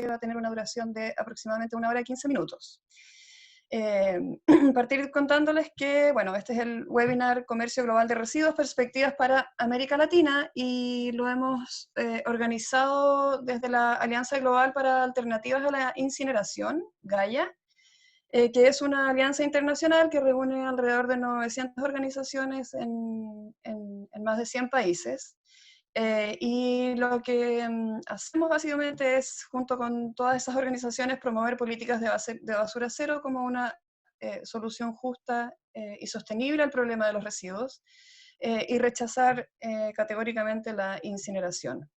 va a tener una duración de aproximadamente 1 hora y 15 minutos. Partir contándoles que, bueno, este es el webinar Comercio Global de Residuos, Perspectivas para América Latina, y lo hemos organizado desde la Alianza Global para Alternativas a la Incineración, GAIA, que es una alianza internacional que reúne alrededor de 900 organizaciones en más de 100 países. Y lo que hacemos básicamente es, junto con todas esas organizaciones, promover políticas de basura cero como una solución justa y sostenible al problema de los residuos, y rechazar categóricamente la incineración.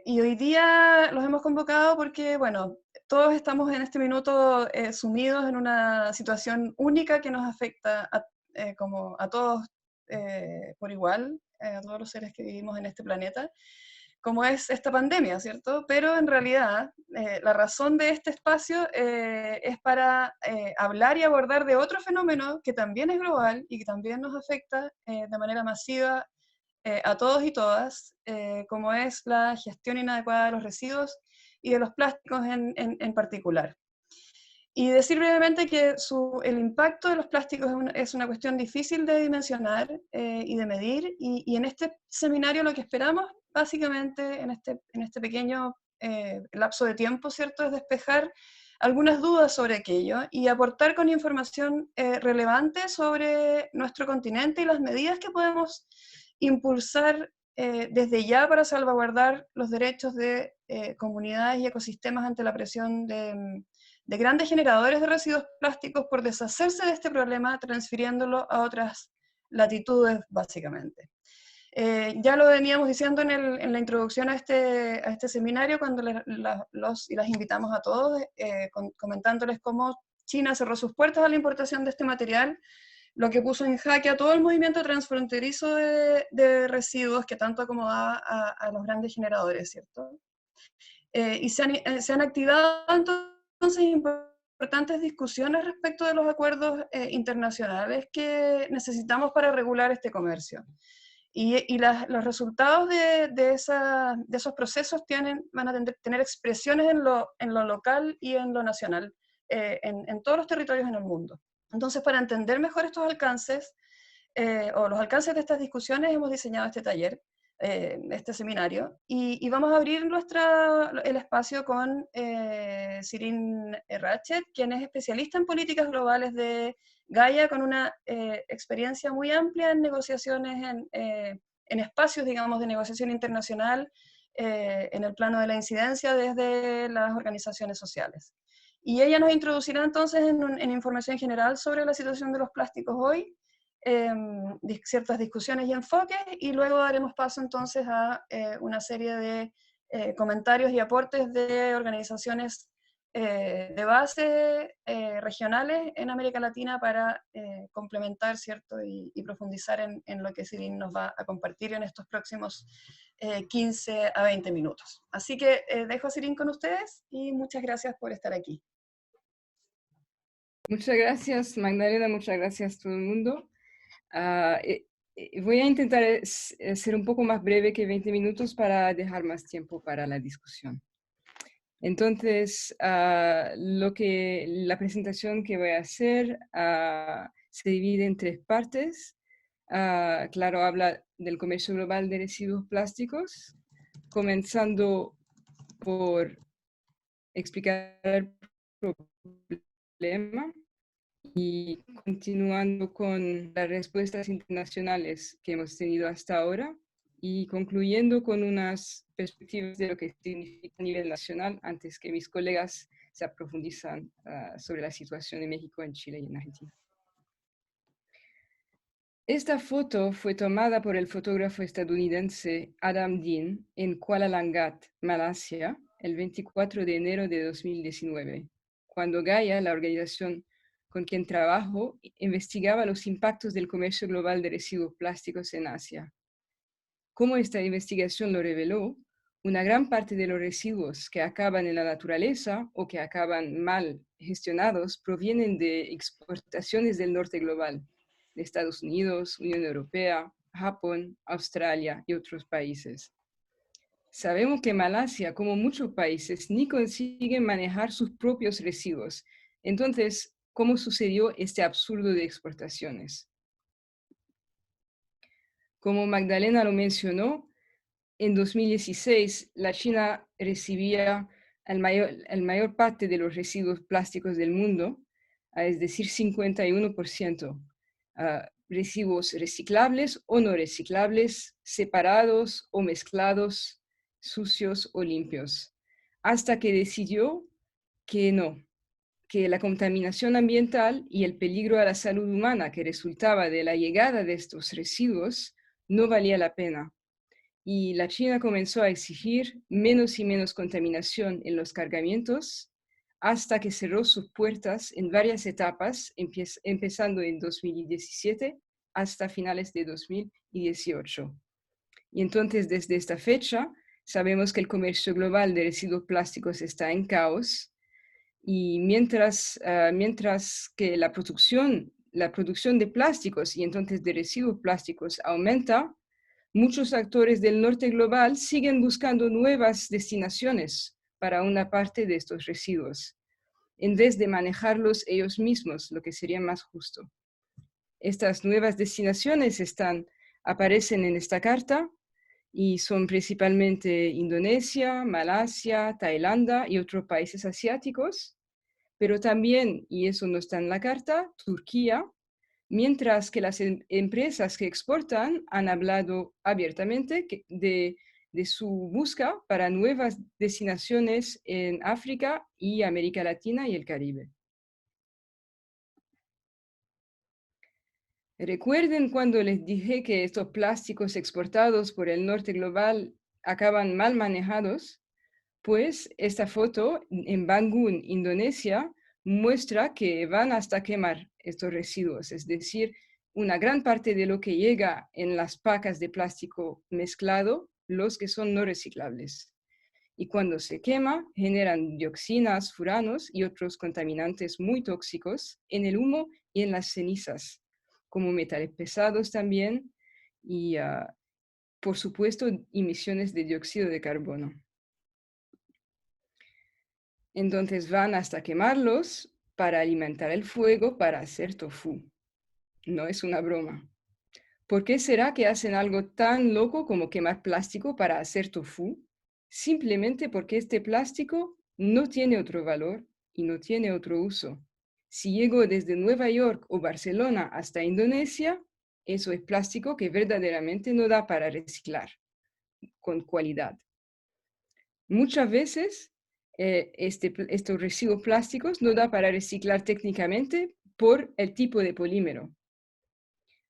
Y hoy día los hemos convocado porque, bueno, todos estamos en este minuto sumidos en una situación única que nos afecta como a todos por igual, a todos los seres que vivimos en este planeta, como es esta pandemia, ¿cierto? Pero en realidad la razón de este espacio es para hablar y abordar de otro fenómeno que también es global y que también nos afecta de manera masiva a todos y todas, como es la gestión inadecuada de los residuos y de los plásticos en particular. Y decir brevemente que el impacto de los plásticos es una cuestión difícil de dimensionar y de medir, y en este seminario lo que esperamos básicamente en este pequeño lapso de tiempo, ¿cierto?, es despejar algunas dudas sobre aquello y aportar con información relevante sobre nuestro continente y las medidas que podemos impulsar desde ya para salvaguardar los derechos de comunidades y ecosistemas ante la presión de grandes generadores de residuos plásticos por deshacerse de este problema, transfiriéndolo a otras latitudes, básicamente. Ya lo veníamos diciendo en la introducción a este seminario, cuando los y las invitamos a todos, comentándoles cómo China cerró sus puertas a la importación de este material, lo que puso en jaque a todo el movimiento transfronterizo de residuos que tanto acomodaba a los grandes generadores, ¿cierto? Y se han activado entonces importantes discusiones respecto de los acuerdos internacionales que necesitamos para regular este comercio. Y los resultados de esos procesos van a tener expresiones en lo local y en lo nacional, en todos los territorios en el mundo. Entonces, para entender mejor estos alcances, o los alcances de estas discusiones, hemos diseñado este taller, este seminario, y vamos a abrir el espacio con Sirin Ratchet, quien es especialista en políticas globales de Gaia, con una experiencia muy amplia en negociaciones, en espacios, digamos, de negociación internacional, en el plano de la incidencia desde las organizaciones sociales. Y ella nos introducirá entonces en información general sobre la situación de los plásticos hoy, ciertas discusiones y enfoques, y luego daremos paso entonces a una serie de comentarios y aportes de organizaciones de base regionales en América Latina para complementar, ¿cierto?, y profundizar en lo que Sirin nos va a compartir en estos próximos 15 a 20 minutos. Así que dejo a Sirin con ustedes y muchas gracias por estar aquí. Muchas gracias, Magdalena, muchas gracias a todo el mundo. Voy a intentar ser un poco más breve que 20 minutos para dejar más tiempo para la discusión. Entonces, la presentación que voy a hacer se divide en 3 partes. Claro, habla del comercio global de residuos plásticos, comenzando por explicar el problema y continuando con las respuestas internacionales que hemos tenido hasta ahora, y concluyendo con unas perspectivas de lo que significa a nivel nacional antes que mis colegas se profundizan sobre la situación en México, en Chile y en Argentina. Esta foto fue tomada por el fotógrafo estadounidense Adam Dean en Kuala Langat, Malasia, el 24 de enero de 2019, cuando Gaia, la organización con quien trabajo, investigaba los impactos del comercio global de residuos plásticos en Asia. Como esta investigación lo reveló, una gran parte de los residuos que acaban en la naturaleza o que acaban mal gestionados provienen de exportaciones del norte global, de Estados Unidos, Unión Europea, Japón, Australia y otros países. Sabemos que Malasia, como muchos países, ni consigue manejar sus propios residuos. Entonces, ¿cómo sucedió este absurdo de exportaciones? Como Magdalena lo mencionó, en 2016 la China recibía el mayor parte de los residuos plásticos del mundo, es decir, 51%, residuos reciclables o no reciclables, separados o mezclados, sucios o limpios, hasta que decidió que no, que la contaminación ambiental y el peligro a la salud humana que resultaba de la llegada de estos residuos no valía la pena. Y la China comenzó a exigir menos y menos contaminación en los cargamientos hasta que cerró sus puertas en varias etapas, empezando en 2017 hasta finales de 2018. Y entonces, desde esta fecha, sabemos que el comercio global de residuos plásticos está en caos y mientras que la producción de plásticos y entonces de residuos plásticos aumenta, muchos actores del norte global siguen buscando nuevas destinaciones para una parte de estos residuos, en vez de manejarlos ellos mismos, lo que sería más justo. Estas nuevas destinaciones aparecen en esta carta y son principalmente Indonesia, Malasia, Tailandia y otros países asiáticos, pero también, y eso no está en la carta, Turquía, mientras que las empresas que exportan han hablado abiertamente de su búsqueda para nuevas destinaciones en África y América Latina y el Caribe. Recuerden cuando les dije que estos plásticos exportados por el norte global acaban mal manejados. Pues esta foto en Bangun, Indonesia, muestra que van hasta quemar estos residuos, es decir, una gran parte de lo que llega en las pacas de plástico mezclado, los que son no reciclables. Y cuando se quema, generan dioxinas, furanos y otros contaminantes muy tóxicos en el humo y en las cenizas, como metales pesados también y, por supuesto, emisiones de dióxido de carbono. Entonces van hasta quemarlos para alimentar el fuego para hacer tofu. No es una broma. ¿Por qué será que hacen algo tan loco como quemar plástico para hacer tofu? Simplemente porque este plástico no tiene otro valor y no tiene otro uso. Si llego desde Nueva York o Barcelona hasta Indonesia, eso es plástico que verdaderamente no da para reciclar con cualidad. Muchas veces estos residuos plásticos no da para reciclar técnicamente por el tipo de polímero.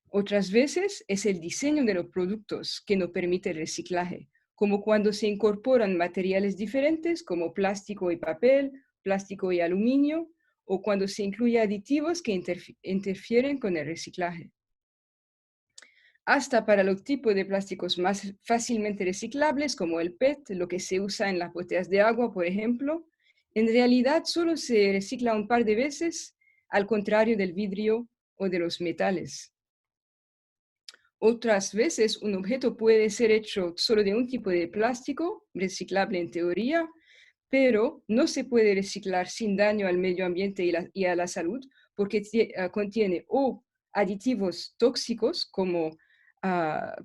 Otras veces es el diseño de los productos que no permite el reciclaje, como cuando se incorporan materiales diferentes como plástico y papel, plástico y aluminio, o cuando se incluyen aditivos que interfieren con el reciclaje. Hasta para los tipos de plásticos más fácilmente reciclables, como el PET, lo que se usa en las botellas de agua, por ejemplo, en realidad solo se recicla un par de veces, al contrario del vidrio o de los metales. Otras veces, un objeto puede ser hecho solo de un tipo de plástico, reciclable en teoría, pero no se puede reciclar sin daño al medio ambiente y a la salud, porque contiene o aditivos tóxicos como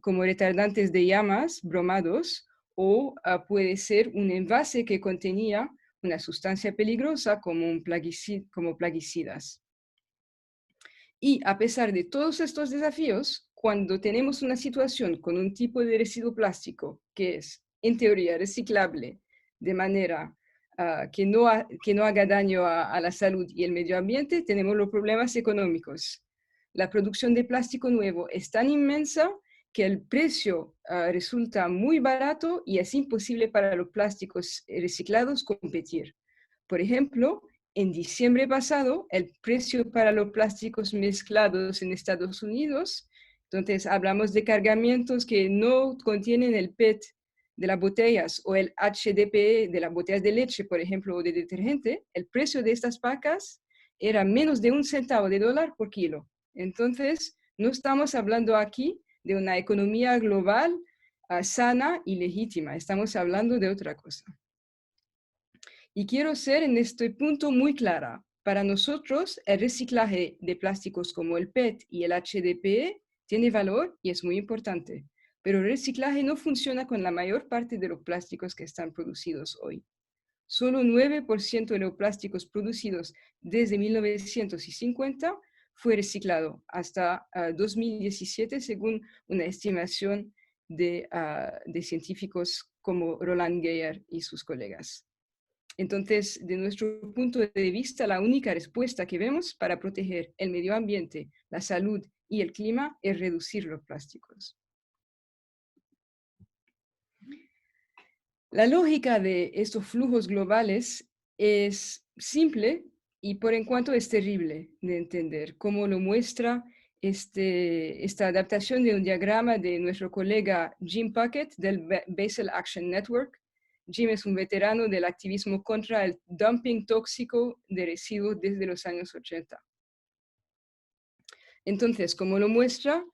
retardantes de llamas, bromados, o puede ser un envase que contenía una sustancia peligrosa como plaguicidas. Y a pesar de todos estos desafíos, cuando tenemos una situación con un tipo de residuo plástico que es, en teoría, reciclable de manera que no haga daño a la salud y el medio ambiente, tenemos los problemas económicos. La producción de plástico nuevo es tan inmensa que el precio resulta muy barato y es imposible para los plásticos reciclados competir. Por ejemplo, en diciembre pasado, el precio para los plásticos mezclados en Estados Unidos, entonces hablamos de cargamientos que no contienen el PET de las botellas o el HDPE de las botellas de leche, por ejemplo, o de detergente, el precio de estas pacas era menos de $0.01 por kilo. Entonces, no estamos hablando aquí de una economía global sana y legítima. Estamos hablando de otra cosa. Y quiero ser en este punto muy clara. Para nosotros, el reciclaje de plásticos como el PET y el HDPE tiene valor y es muy importante, pero el reciclaje no funciona con la mayor parte de los plásticos que están producidos hoy. Solo 9% de los plásticos producidos desde 1950 fue reciclado hasta 2017, según una estimación de científicos como Roland Geyer y sus colegas. Entonces, de nuestro punto de vista, la única respuesta que vemos para proteger el medio ambiente, la salud y el clima es reducir los plásticos. La lógica de estos flujos globales es simple y por en cuanto es terrible de entender, como lo muestra esta adaptación de un diagrama de nuestro colega Jim Puckett del Basel Action Network. Jim es un veterano del activismo contra el dumping tóxico de residuos desde los años 80. Entonces, como lo muestra,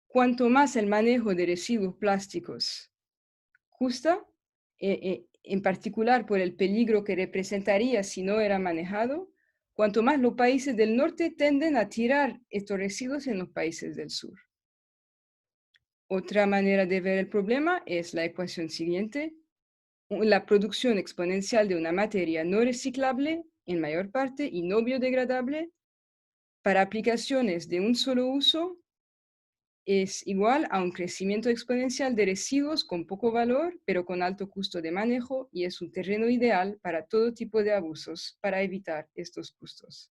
cuanto más el manejo de residuos plásticos cuesta, en particular por el peligro que representaría si no era manejado, cuanto más los países del norte tienden a tirar estos residuos en los países del sur. Otra manera de ver el problema es la ecuación siguiente. La producción exponencial de una materia no reciclable, en mayor parte, y no biodegradable, para aplicaciones de un solo uso, es igual a un crecimiento exponencial de residuos con poco valor, pero con alto costo de manejo, y es un terreno ideal para todo tipo de abusos para evitar estos costos.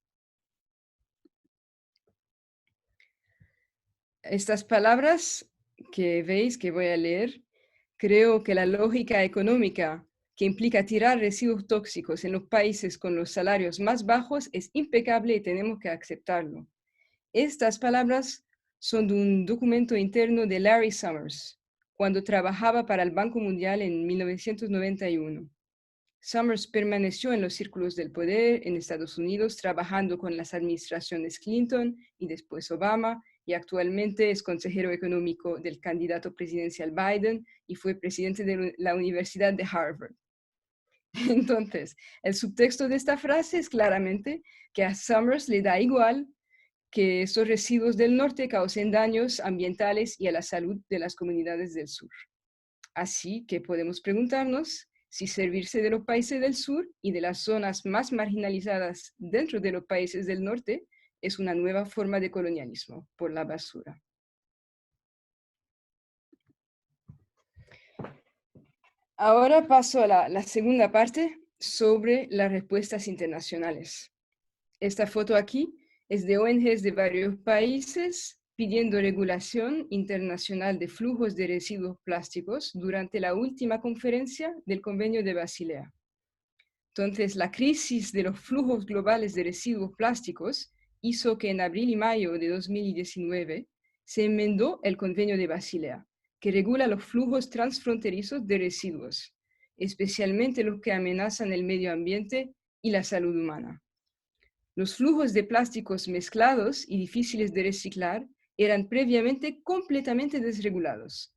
Estas palabras que veis que voy a leer, creo que la lógica económica que implica tirar residuos tóxicos en los países con los salarios más bajos es impecable y tenemos que aceptarlo. Estas palabras son de un documento interno de Larry Summers, cuando trabajaba para el Banco Mundial en 1991. Summers permaneció en los círculos del poder en Estados Unidos, trabajando con las administraciones Clinton y después Obama, y actualmente es consejero económico del candidato presidencial Biden y fue presidente de la Universidad de Harvard. Entonces, el subtexto de esta frase es claramente que a Summers le da igual que estos residuos del norte causen daños ambientales y a la salud de las comunidades del sur. Así que podemos preguntarnos si servirse de los países del sur y de las zonas más marginalizadas dentro de los países del norte es una nueva forma de colonialismo por la basura. Ahora paso a la segunda parte sobre las respuestas internacionales. Esta foto aquí es de ONGs de varios países pidiendo regulación internacional de flujos de residuos plásticos durante la última conferencia del Convenio de Basilea. Entonces, la crisis de los flujos globales de residuos plásticos hizo que en abril y mayo de 2019 se enmendó el Convenio de Basilea, que regula los flujos transfronterizos de residuos, especialmente los que amenazan el medio ambiente y la salud humana. Los flujos de plásticos mezclados y difíciles de reciclar eran previamente completamente desregulados.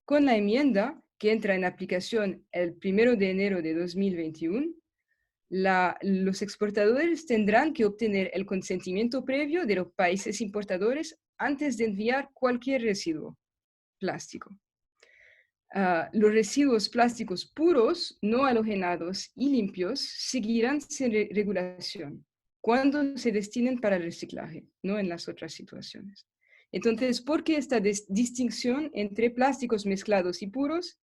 Con la enmienda, que entra en aplicación el 1 de enero de 2021, los exportadores tendrán que obtener el consentimiento previo de los países importadores antes de enviar cualquier residuo plástico. Los residuos plásticos puros, no halogenados y limpios seguirán sin regulación cuando se destinen para el reciclaje, no en las otras situaciones. Entonces, ¿por qué esta distinción entre plásticos mezclados y puros,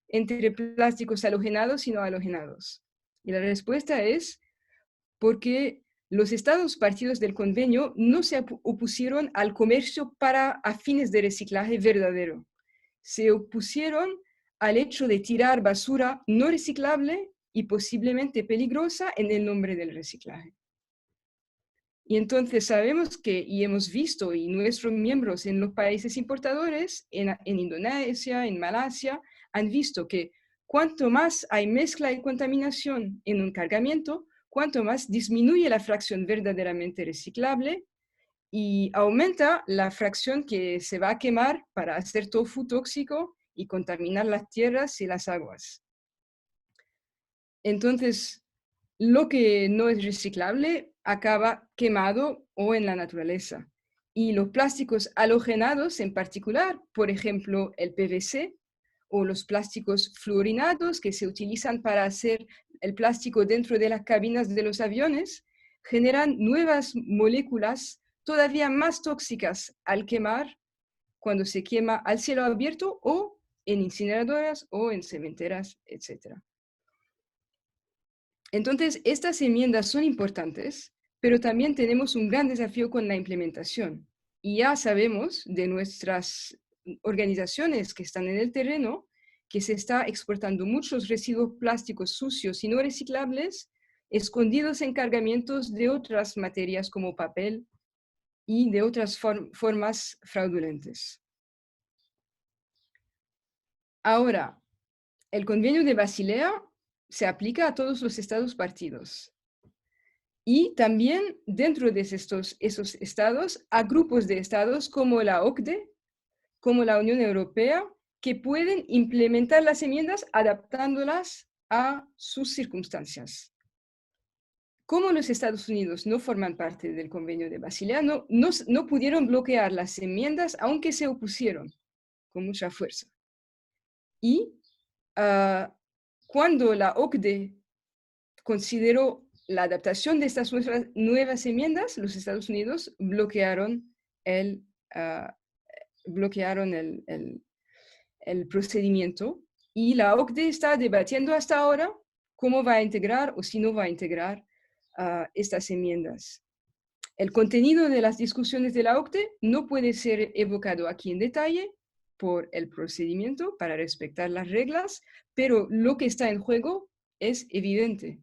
entre plásticos halogenados y no halogenados? Y la respuesta es porque los estados partidos del convenio no se opusieron al comercio a fines de reciclaje verdadero. Se opusieron al hecho de tirar basura no reciclable y posiblemente peligrosa en el nombre del reciclaje. Y entonces sabemos que, y hemos visto, y nuestros miembros en los países importadores, en Indonesia, en Malasia, han visto que cuanto más hay mezcla y contaminación en un cargamento, cuanto más disminuye la fracción verdaderamente reciclable y aumenta la fracción que se va a quemar para hacer tofu tóxico y contaminar las tierras y las aguas. Entonces, lo que no es reciclable acaba quemado o en la naturaleza. Y los plásticos halogenados en particular, por ejemplo, el PVC o los plásticos fluorinados que se utilizan para hacer el plástico dentro de las cabinas de los aviones, generan nuevas moléculas todavía más tóxicas al quemar, cuando se quema al cielo abierto o en incineradoras o en cementeras, etc. Entonces, estas enmiendas son importantes, pero también tenemos un gran desafío con la implementación. Y ya sabemos de nuestras organizaciones que están en el terreno que se está exportando muchos residuos plásticos sucios y no reciclables, escondidos en cargamentos de otras materias como papel y de otras formas fraudulentas. Ahora, el Convenio de Basilea se aplica a todos los estados partidos. Y también dentro de esos estados a grupos de estados como la OCDE, como la Unión Europea, que pueden implementar las enmiendas adaptándolas a sus circunstancias. Como los Estados Unidos no forman parte del Convenio de Basilea, no pudieron bloquear las enmiendas, aunque se opusieron con mucha fuerza. Y cuando la OCDE consideró la adaptación de estas nuevas enmiendas, los Estados Unidos bloquearon el procedimiento y la OCDE está debatiendo hasta ahora cómo va a integrar o si no va a integrar estas enmiendas. El contenido de las discusiones de la OCDE no puede ser evocado aquí en detalle por el procedimiento para respetar las reglas, pero lo que está en juego es evidente.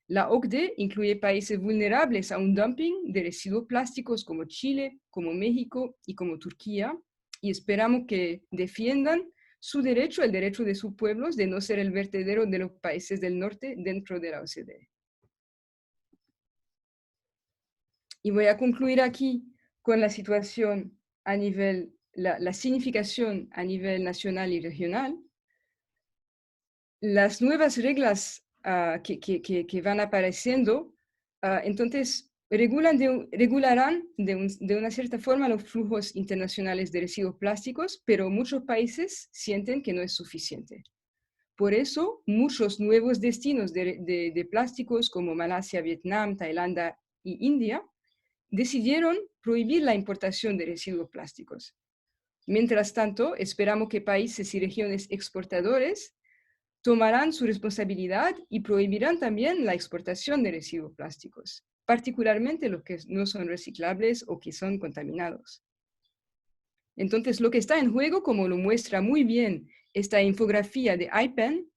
La OCDE incluye países vulnerables a un dumping de residuos plásticos como Chile, como México y como Turquía, y esperamos que defiendan su derecho, el derecho de sus pueblos de no ser el vertedero de los países del norte dentro de la OCDE. Y voy a concluir aquí con la situación a nivel, la significación a nivel nacional y regional. Las nuevas reglas que van apareciendo, entonces regularán de una cierta forma los flujos internacionales de residuos plásticos, pero muchos países sienten que no es suficiente. Por eso, muchos nuevos destinos de plásticos como Malasia, Vietnam, Tailandia y India decidieron prohibir la importación de residuos plásticos. Mientras tanto, esperamos que países y regiones exportadores tomarán su responsabilidad y prohibirán también la exportación de residuos plásticos, particularmente los que no son reciclables o que son contaminados. Entonces, lo que está en juego, como lo muestra muy bien esta infografía de IPEN,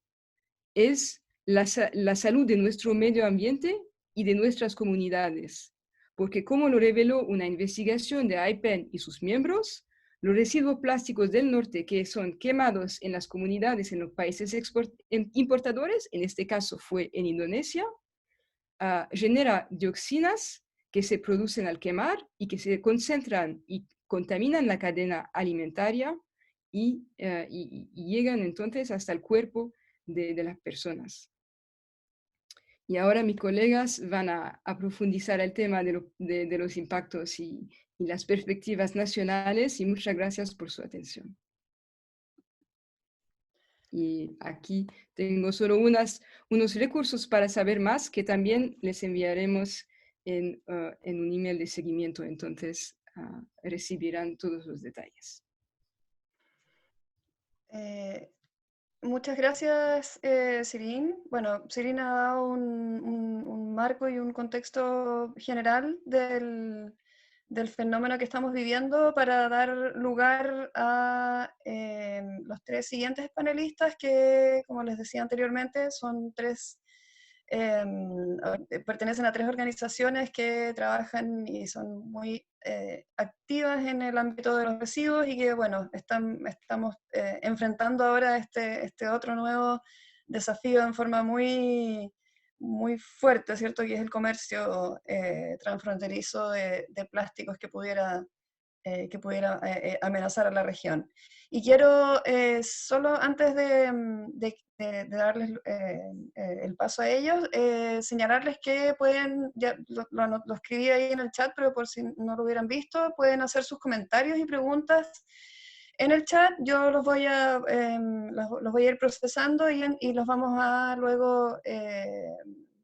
es la salud de nuestro medio ambiente y de nuestras comunidades. Porque como lo reveló una investigación de IPEN y sus miembros, los residuos plásticos del norte que son quemados en las comunidades en los países importadores, en este caso fue en Indonesia, genera dioxinas que se producen al quemar y que se concentran y contaminan la cadena alimentaria y llegan entonces hasta el cuerpo de las personas. Y ahora mis colegas van a profundizar el tema de los impactos y las perspectivas nacionales, y muchas gracias por su atención. Y aquí tengo solo unos recursos para saber más que también les enviaremos en un email de seguimiento, entonces recibirán todos los detalles. Muchas gracias, Sirin. Bueno, Sirin ha dado un marco y un contexto general del fenómeno que estamos viviendo para dar lugar a los tres siguientes panelistas que, como les decía anteriormente, son pertenecen a tres organizaciones que trabajan y son muy activas en el ámbito de los residuos y que, bueno, estamos enfrentando ahora este otro nuevo desafío en forma muy fuerte, ¿cierto? Que es el comercio transfronterizo de plásticos que pudiera que pudiera amenazar a la región. Y quiero, solo antes de darles el paso a ellos, señalarles que pueden, ya lo escribí ahí en el chat, pero por si no lo hubieran visto, pueden hacer sus comentarios y preguntas en el chat. Yo los voy a ir procesando y los vamos a luego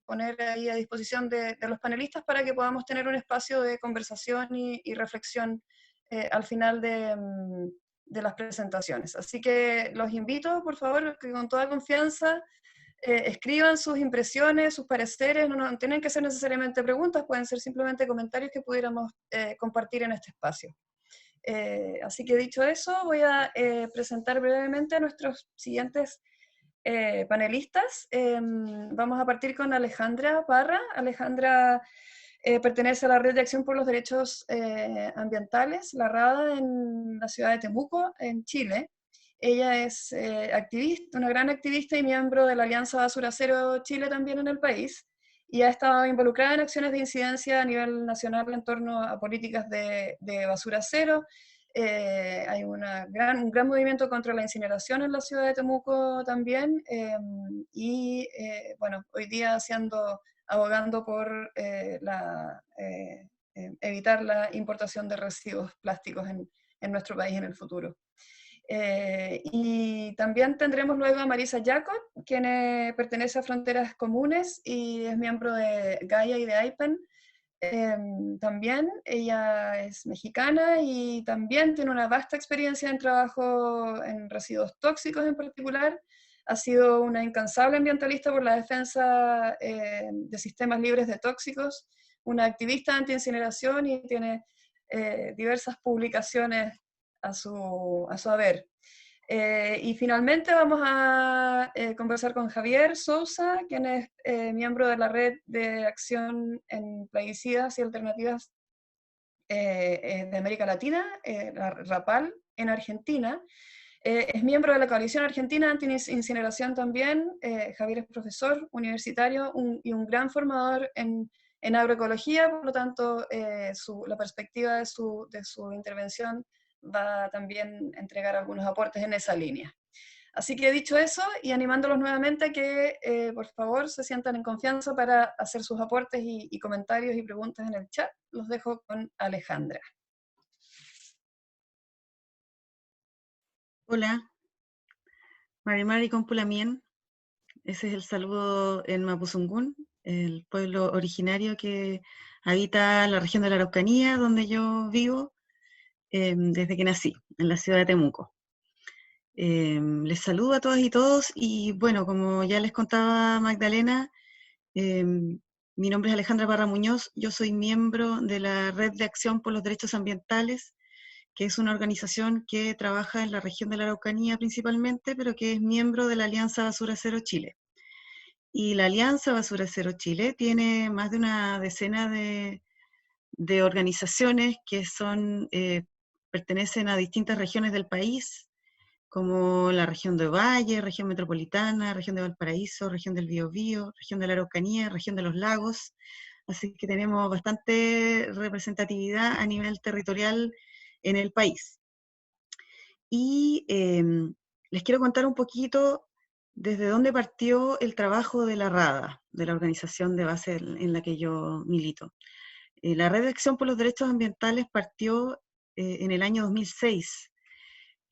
poner ahí a disposición de los panelistas para que podamos tener un espacio de conversación y reflexión al final de las presentaciones. Así que los invito, por favor, que con toda confianza escriban sus impresiones, sus pareceres. No tienen que ser necesariamente preguntas, pueden ser simplemente comentarios que pudiéramos compartir en este espacio. Así que dicho eso, voy a presentar brevemente a nuestros siguientes panelistas. Vamos a partir con Alejandra Parra. Alejandra pertenece a la Red de Acción por los Derechos Ambientales, la RADA, en la ciudad de Temuco, en Chile. Ella es activista, una gran activista y miembro de la Alianza Basura Cero Chile también en el país, y ha estado involucrada en acciones de incidencia a nivel nacional en torno a políticas de basura cero. Hay un gran movimiento contra la incineración en la ciudad de Temuco también, bueno, hoy día abogando por evitar la importación de residuos plásticos en nuestro país en el futuro. Y también tendremos luego a Marisa Jacob, quien pertenece a Fronteras Comunes y es miembro de Gaia y de AIPEN. También ella es mexicana y también tiene una vasta experiencia en trabajo en residuos tóxicos en particular. Ha sido una incansable ambientalista por la defensa de sistemas libres de tóxicos, una activista anti-incineración y tiene diversas publicaciones a su haber. Y finalmente vamos a conversar con Javier Sousa, quien es miembro de la Red de Acción en Plaguicidas y Alternativas de América Latina, la RAPAL, en Argentina. Es miembro de la Coalición Argentina Anti-Incineración también. Javier es profesor universitario y un gran formador en agroecología, por lo tanto la perspectiva de su intervención va también a entregar algunos aportes en esa línea. Así que dicho eso, y animándolos nuevamente a que por favor se sientan en confianza para hacer sus aportes y comentarios y preguntas en el chat, los dejo con Alejandra. Hola, Marimari Compulamien. Ese es el saludo en Mapuzungún, el pueblo originario que habita la región de la Araucanía, donde yo vivo desde que nací, en la ciudad de Temuco. Les saludo a todas y todos y bueno, como ya les contaba Magdalena, mi nombre es Alejandra Parra Muñoz, yo soy miembro de la Red de Acción por los Derechos Ambientales, que es una organización que trabaja en la región de la Araucanía principalmente, pero que es miembro de la Alianza Basura Cero Chile. Y la Alianza Basura Cero Chile tiene más de una decena de organizaciones que pertenecen a distintas regiones del país, como la región de Ovalle, región metropolitana, región de Valparaíso, región del Biobío, región de la Araucanía, región de los lagos. Así que tenemos bastante representatividad a nivel territorial en el país. Y les quiero contar un poquito desde dónde partió el trabajo de la RADA, de la organización de base en la que yo milito. La Red de Acción por los Derechos Ambientales partió en el año 2006,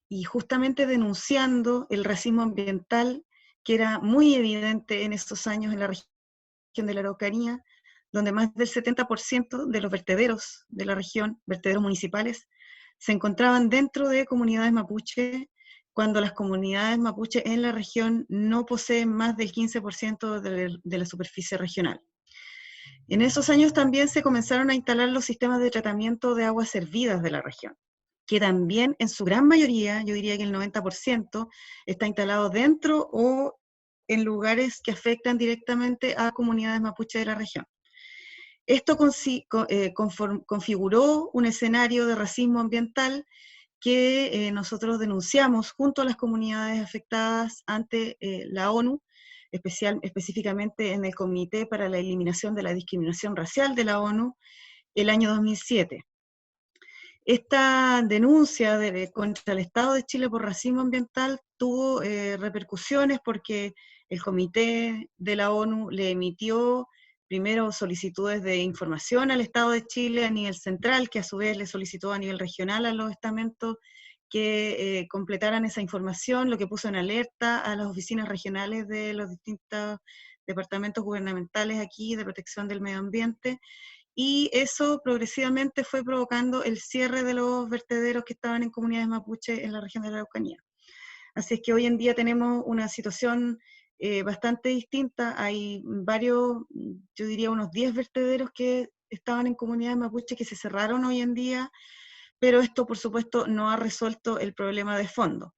y justamente denunciando el racismo ambiental que era muy evidente en estos años en la región de la Araucanía, donde más del 70% de los vertederos de la región, vertederos municipales, se encontraban dentro de comunidades mapuche, cuando las comunidades mapuche en la región no poseen más del 15% de la superficie regional. En esos años también se comenzaron a instalar los sistemas de tratamiento de aguas servidas de la región, que también en su gran mayoría, yo diría que el 90%, está instalado dentro o en lugares que afectan directamente a comunidades mapuche de la región. Esto configuró un escenario de racismo ambiental que nosotros denunciamos junto a las comunidades afectadas ante la ONU, específicamente en el Comité para la Eliminación de la Discriminación Racial de la ONU, el año 2007. Esta denuncia contra el Estado de Chile por racismo ambiental tuvo repercusiones porque el Comité de la ONU le emitió primero solicitudes de información al Estado de Chile a nivel central, que a su vez le solicitó a nivel regional a los estamentos que completaran esa información, lo que puso en alerta a las oficinas regionales de los distintos departamentos gubernamentales aquí de protección del medio ambiente, y eso progresivamente fue provocando el cierre de los vertederos que estaban en comunidades mapuche en la región de la Araucanía. Así es que hoy en día tenemos una situación bastante distinta. Hay varios, yo diría unos 10 vertederos que estaban en comunidades mapuche que se cerraron hoy en día, pero esto por supuesto no ha resuelto el problema de fondo.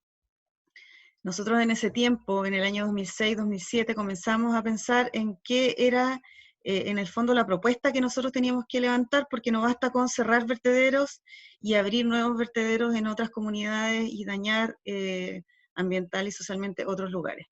Nosotros en ese tiempo, en el año 2006-2007, comenzamos a pensar en qué era en el fondo la propuesta que nosotros teníamos que levantar, porque no basta con cerrar vertederos y abrir nuevos vertederos en otras comunidades y dañar ambiental y socialmente otros lugares.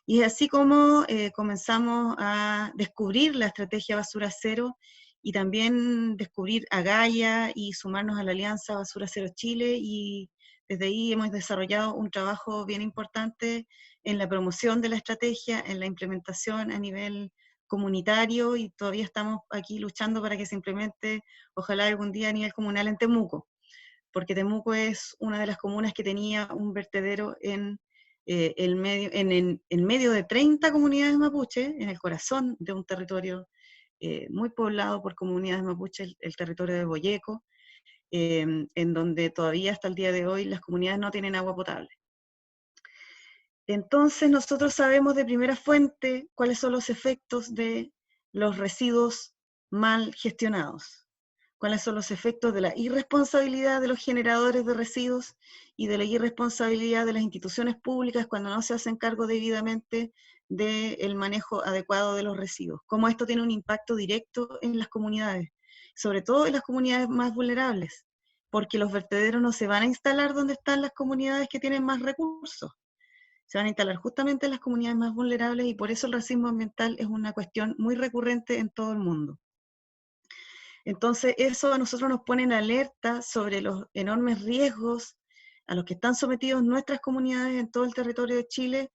Y es así como comenzamos a descubrir la estrategia Basura Cero y también descubrir a Gaia y sumarnos a la alianza Basura Cero Chile, y desde ahí hemos desarrollado un trabajo bien importante en la promoción de la estrategia, en la implementación a nivel comunitario, y todavía estamos aquí luchando para que se implemente, ojalá algún día a nivel comunal en Temuco, porque Temuco es una de las comunas que tenía un vertedero en medio de 30 comunidades mapuche, en el corazón de un territorio muy poblado por comunidades mapuche, el territorio de Boyeco, en donde todavía hasta el día de hoy las comunidades no tienen agua potable. Entonces nosotros sabemos de primera fuente cuáles son los efectos de los residuos mal gestionados, cuáles son los efectos de la irresponsabilidad de los generadores de residuos y de la irresponsabilidad de las instituciones públicas cuando no se hacen cargo debidamente del manejo adecuado de los residuos. Cómo esto tiene un impacto directo en las comunidades, sobre todo en las comunidades más vulnerables, porque los vertederos no se van a instalar donde están las comunidades que tienen más recursos. Se van a instalar justamente en las comunidades más vulnerables, y por eso el racismo ambiental es una cuestión muy recurrente en todo el mundo. Entonces eso a nosotros nos pone en alerta sobre los enormes riesgos a los que están sometidos nuestras comunidades en todo el territorio de Chile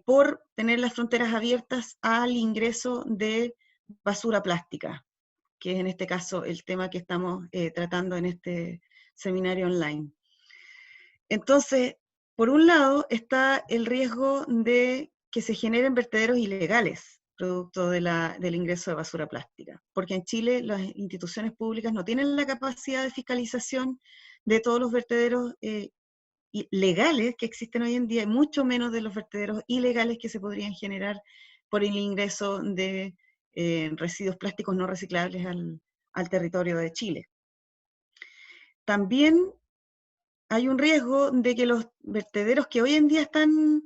por tener las fronteras abiertas al ingreso de basura plástica, que es en este caso el tema que estamos tratando en este seminario online. Entonces, por un lado está el riesgo de que se generen vertederos ilegales, producto del ingreso de basura plástica, porque en Chile las instituciones públicas no tienen la capacidad de fiscalización de todos los vertederos legales que existen hoy en día, y mucho menos de los vertederos ilegales que se podrían generar por el ingreso de residuos plásticos no reciclables al territorio de Chile. También hay un riesgo de que los vertederos que hoy en día están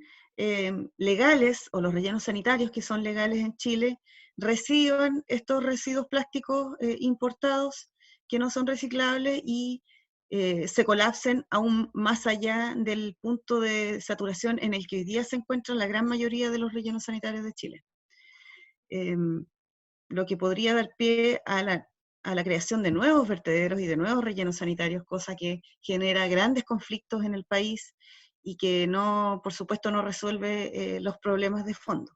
legales, o los rellenos sanitarios que son legales en Chile, reciban estos residuos plásticos importados que no son reciclables y se colapsen aún más allá del punto de saturación en el que hoy día se encuentran la gran mayoría de los rellenos sanitarios de Chile. Lo que podría dar pie a la creación de nuevos vertederos y de nuevos rellenos sanitarios, cosa que genera grandes conflictos en el país y que no, por supuesto, no resuelve los problemas de fondo.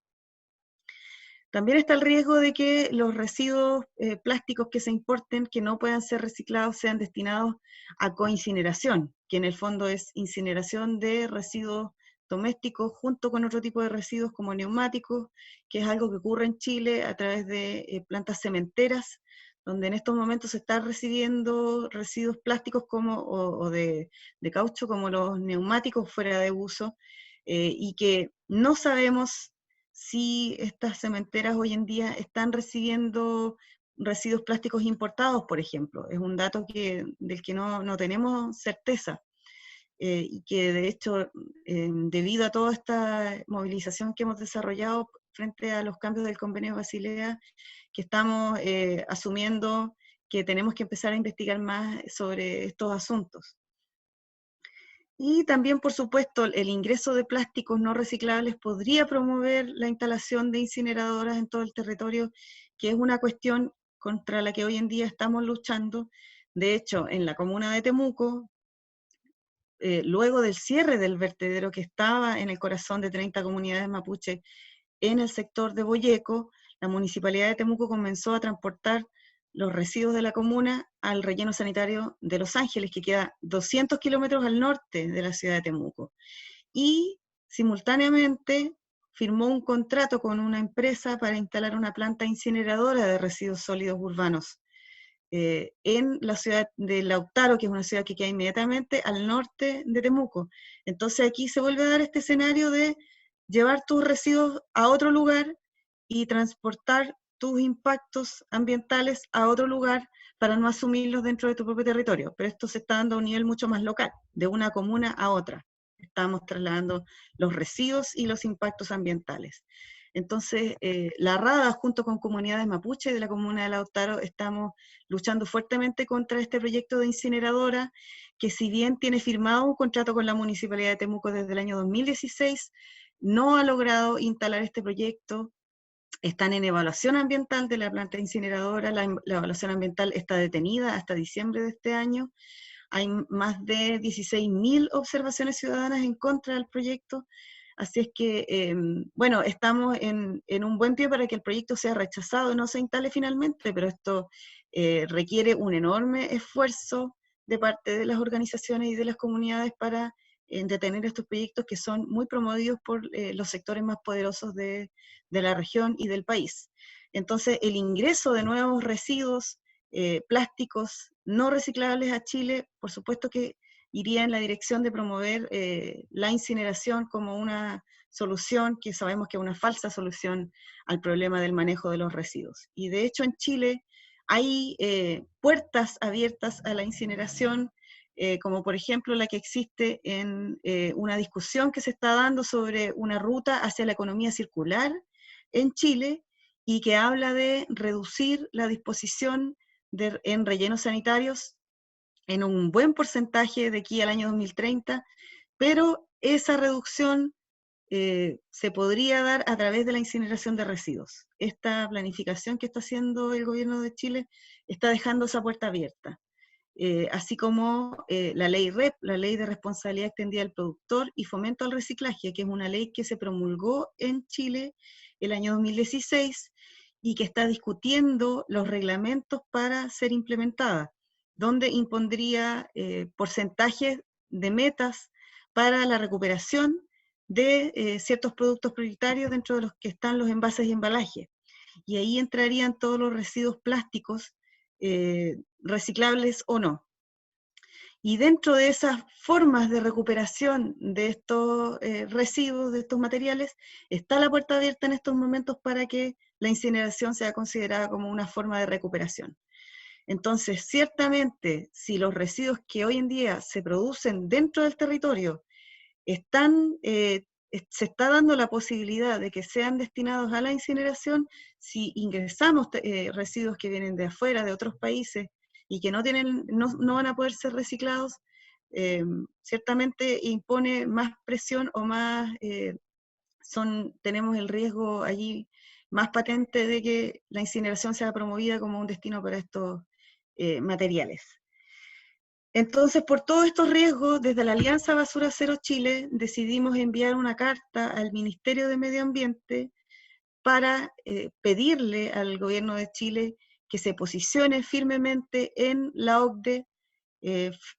También está el riesgo de que los residuos plásticos que se importen, que no puedan ser reciclados, sean destinados a coincineración, que en el fondo es incineración de residuos domésticos junto con otro tipo de residuos como neumáticos, que es algo que ocurre en Chile a través de plantas cementeras, donde en estos momentos se están recibiendo residuos plásticos o de caucho, como los neumáticos fuera de uso, y que no sabemos si estas cementeras hoy en día están recibiendo residuos plásticos importados, por ejemplo. Es un dato del que no tenemos certeza. Y que de hecho, debido a toda esta movilización que hemos desarrollado frente a los cambios del Convenio de Basilea, que estamos asumiendo que tenemos que empezar a investigar más sobre estos asuntos. Y también, por supuesto, el ingreso de plásticos no reciclables podría promover la instalación de incineradoras en todo el territorio, que es una cuestión contra la que hoy en día estamos luchando, De hecho, en la comuna de Temuco, luego del cierre del vertedero que estaba en el corazón de 30 comunidades mapuche en el sector de Boyeco, la Municipalidad de Temuco comenzó a transportar los residuos de la comuna al relleno sanitario de Los Ángeles, que queda 200 kilómetros al norte de la ciudad de Temuco. Y simultáneamente firmó un contrato con una empresa para instalar una planta incineradora de residuos sólidos urbanos en la ciudad de Lautaro, que es una ciudad que queda inmediatamente al norte de Temuco. Entonces aquí se vuelve a dar este escenario de llevar tus residuos a otro lugar y transportar tus impactos ambientales a otro lugar para no asumirlos dentro de tu propio territorio. Pero esto se está dando a un nivel mucho más local, de una comuna a otra. Estamos trasladando los residuos y los impactos ambientales. Entonces, la RADA, junto con comunidades mapuche de la comuna de Lautaro, estamos luchando fuertemente contra este proyecto de incineradora, que si bien tiene firmado un contrato con la Municipalidad de Temuco desde el año 2016, no ha logrado instalar este proyecto. Están en evaluación ambiental de la planta incineradora, la evaluación ambiental está detenida hasta diciembre de este año. Hay más de 16.000 observaciones ciudadanas en contra del proyecto. Así es que, bueno, estamos en un buen pie para que el proyecto sea rechazado y no se instale finalmente, pero esto requiere un enorme esfuerzo de parte de las organizaciones y de las comunidades para detener estos proyectos que son muy promovidos por los sectores más poderosos de la región y del país. Entonces, el ingreso de nuevos residuos plásticos no reciclables a Chile, por supuesto que iría en la dirección de promover la incineración como una solución, que sabemos que es una falsa solución al problema del manejo de los residuos. Y de hecho en Chile hay puertas abiertas a la incineración, como por ejemplo la que existe en una discusión que se está dando sobre una ruta hacia la economía circular en Chile, y que habla de reducir la disposición en rellenos sanitarios en un buen porcentaje de aquí al año 2030, pero esa reducción se podría dar a través de la incineración de residuos. Esta planificación que está haciendo el gobierno de Chile está dejando esa puerta abierta. Así como la ley REP, la Ley de Responsabilidad Extendida del Productor y Fomento al Reciclaje, que es una ley que se promulgó en Chile el año 2016 y que está discutiendo los reglamentos para ser implementada, donde impondría porcentajes de metas para la recuperación de ciertos productos prioritarios dentro de los que están los envases y embalajes. Y ahí entrarían todos los residuos plásticos, reciclables o no. Y dentro de esas formas de recuperación de estos residuos, de estos materiales, está la puerta abierta en estos momentos para que la incineración sea considerada como una forma de recuperación. Entonces, ciertamente, si los residuos que hoy en día se producen dentro del territorio se está dando la posibilidad de que sean destinados a la incineración, si ingresamos residuos que vienen de afuera, de otros países, y que no van a poder ser reciclados, ciertamente impone más presión o más, tenemos el riesgo allí más patente de que la incineración sea promovida como un destino para estos materiales. Entonces, por todos estos riesgos, desde la Alianza Basura Cero Chile, decidimos enviar una carta al Ministerio de Medio Ambiente para pedirle al gobierno de Chile que se posicione firmemente en la OCDE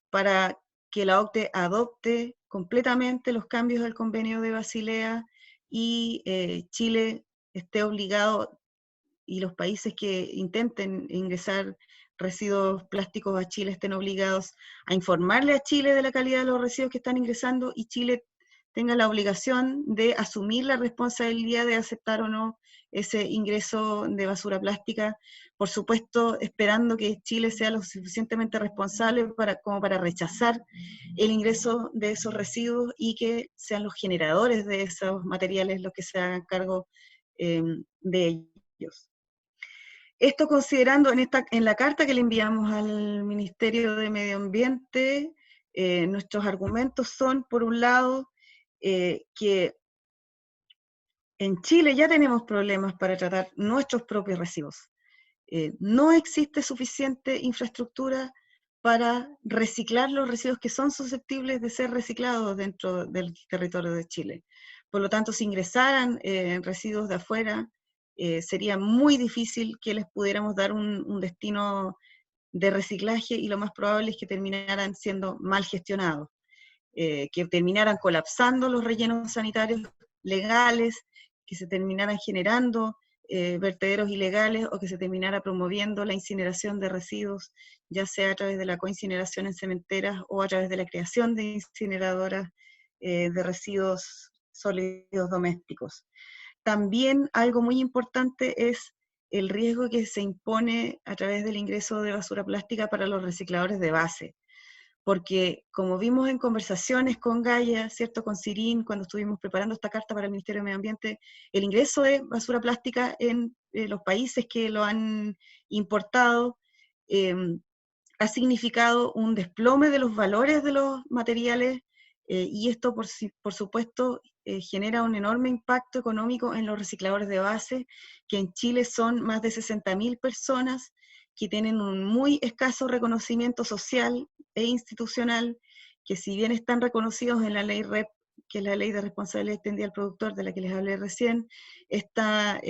para que la OCDE adopte completamente los cambios del convenio de Basilea y Chile esté obligado, y los países que intenten ingresar residuos plásticos a Chile estén obligados a informarle a Chile de la calidad de los residuos que están ingresando, y Chile tenga la obligación de asumir la responsabilidad de aceptar o no ese ingreso de basura plástica, por supuesto esperando que Chile sea lo suficientemente responsable como para rechazar el ingreso de esos residuos y que sean los generadores de esos materiales los que se hagan cargo de ellos. Esto considerando en la carta que le enviamos al Ministerio de Medio Ambiente, nuestros argumentos son, por un lado, que en Chile ya tenemos problemas para tratar nuestros propios residuos. No existe suficiente infraestructura para reciclar los residuos que son susceptibles de ser reciclados dentro del territorio de Chile. Por lo tanto, si ingresaran residuos de afuera, sería muy difícil que les pudiéramos dar un destino de reciclaje, y lo más probable es que terminaran siendo mal gestionados, que terminaran colapsando los rellenos sanitarios legales, que se terminaran generando vertederos ilegales, o que se terminara promoviendo la incineración de residuos, ya sea a través de la coincineración en cementeras o a través de la creación de incineradoras de residuos sólidos domésticos. También algo muy importante es el riesgo que se impone a través del ingreso de basura plástica para los recicladores de base, porque como vimos en conversaciones con Gaia, ¿cierto?, con Sirín, cuando estuvimos preparando esta carta para el Ministerio de Medio Ambiente, el ingreso de basura plástica en los países que lo han importado ha significado un desplome de los valores de los materiales, y esto por supuesto genera un enorme impacto económico en los recicladores de base, que en Chile son más de 60.000 personas, que tienen un muy escaso reconocimiento social e institucional, que si bien están reconocidos en la ley REP, que es la ley de responsabilidad extendida al productor, de la que les hablé recién, esta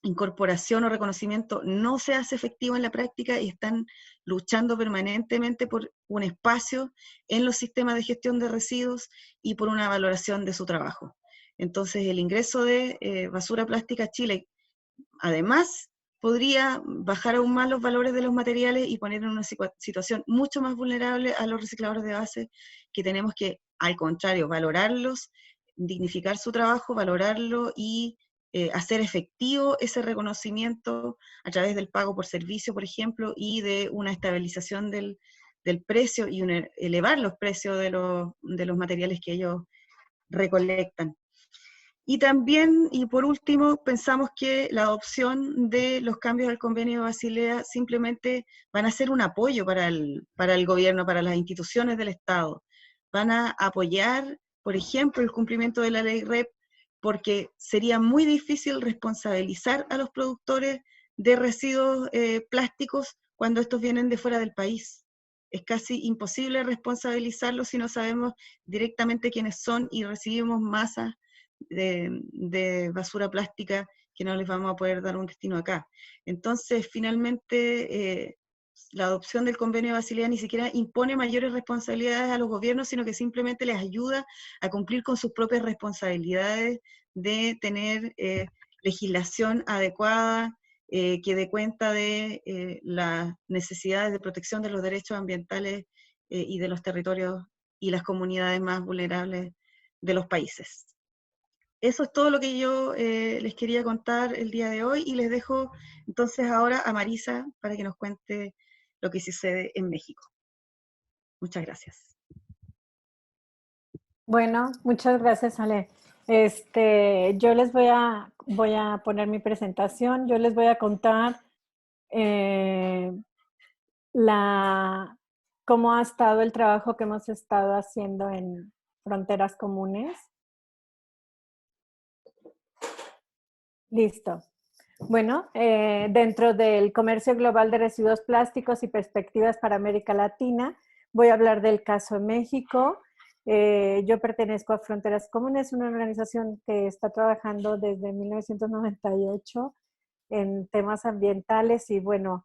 incorporación o reconocimiento no se hace efectivo en la práctica, y están luchando permanentemente por un espacio en los sistemas de gestión de residuos y por una valoración de su trabajo. Entonces, el ingreso de basura plástica a Chile, además, podría bajar aún más los valores de los materiales y poner en una situación mucho más vulnerable a los recicladores de base, que tenemos que, al contrario, valorarlos, dignificar su trabajo, valorarlo y hacer efectivo ese reconocimiento a través del pago por servicio, por ejemplo, y de una estabilización del precio, y elevar los precios de los materiales que ellos recolectan. Y también, y por último, pensamos que la adopción de los cambios del Convenio de Basilea simplemente van a ser un apoyo para el gobierno, para las instituciones del Estado. Van a apoyar, por ejemplo, el cumplimiento de la ley REP, porque sería muy difícil responsabilizar a los productores de residuos plásticos cuando estos vienen de fuera del país. Es casi imposible responsabilizarlos si no sabemos directamente quiénes son y recibimos masas de basura plástica que no les vamos a poder dar un destino acá. Entonces, finalmente, la adopción del Convenio de Basilea ni siquiera impone mayores responsabilidades a los gobiernos, sino que simplemente les ayuda a cumplir con sus propias responsabilidades de tener legislación adecuada, que dé cuenta de las necesidades de protección de los derechos ambientales y de los territorios y las comunidades más vulnerables de los países. Eso es todo lo que yo les quería contar el día de hoy, y les dejo entonces ahora a Marisa para que nos cuente lo que sucede en México. Muchas gracias. Bueno, muchas gracias, Ale. Yo les voy a poner mi presentación. Yo les voy a contar cómo ha estado el trabajo que hemos estado haciendo en Fronteras Comunes. Listo. Bueno, dentro del comercio global de residuos plásticos y perspectivas para América Latina, voy a hablar del caso en México. Yo pertenezco a Fronteras Comunes, una organización que está trabajando desde 1998 en temas ambientales, y bueno,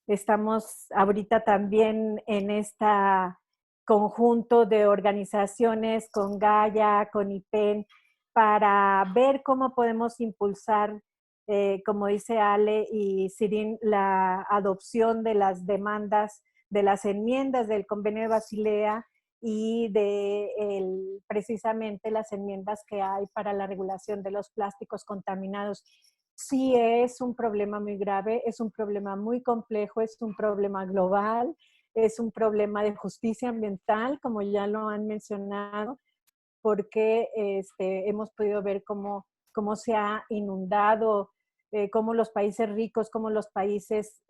estamos ahorita también en este conjunto de organizaciones con Gaia, con IPEN, para ver cómo podemos impulsar, como dice Ale y Sirín, la adopción de las demandas, de las enmiendas del Convenio de Basilea y de precisamente las enmiendas que hay para la regulación de los plásticos contaminados. Sí, es un problema muy grave, es un problema muy complejo, es un problema global, es un problema de justicia ambiental, como ya lo han mencionado, porque hemos podido ver cómo se ha inundado, cómo los países ricos, cómo los países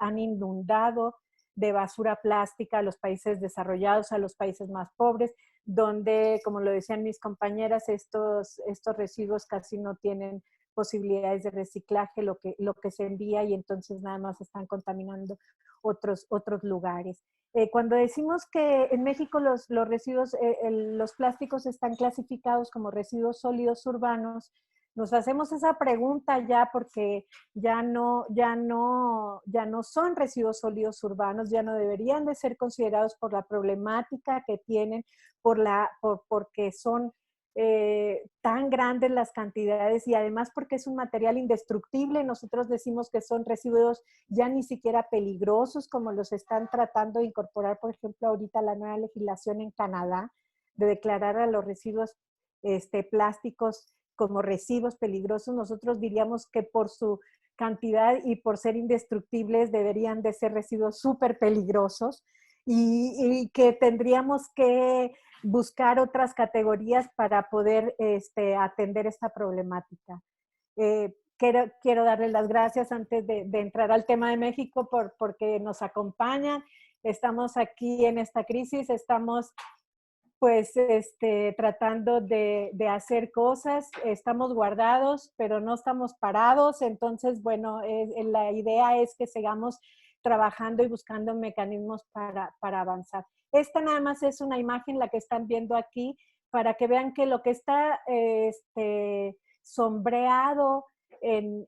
han inundado de basura plástica a los países desarrollados, a los países más pobres, donde, como lo decían mis compañeras, estos residuos casi no tienen posibilidades de reciclaje lo que se envía y entonces nada más están contaminando otros lugares. Cuando decimos que en México los residuos, los plásticos están clasificados como residuos sólidos urbanos, nos hacemos esa pregunta ya porque ya no son residuos sólidos urbanos, ya no deberían de ser considerados por la problemática que tienen, porque son tan grandes las cantidades y además porque es un material indestructible. Nosotros decimos que son residuos ya ni siquiera peligrosos, como los están tratando de incorporar, por ejemplo, ahorita la nueva legislación en Canadá, de declarar a los residuos plásticos como residuos peligrosos. Nosotros diríamos que por su cantidad y por ser indestructibles deberían de ser residuos súper peligrosos y que tendríamos que buscar otras categorías para poder atender esta problemática. Quiero darles las gracias antes de entrar al tema de México porque nos acompañan. Estamos aquí en esta crisis, estamos pues tratando de hacer cosas, estamos guardados, pero no estamos parados, entonces, bueno, la idea es que sigamos trabajando y buscando mecanismos para avanzar. Esta nada más es una imagen, la que están viendo aquí, para que vean que lo que está sombreado en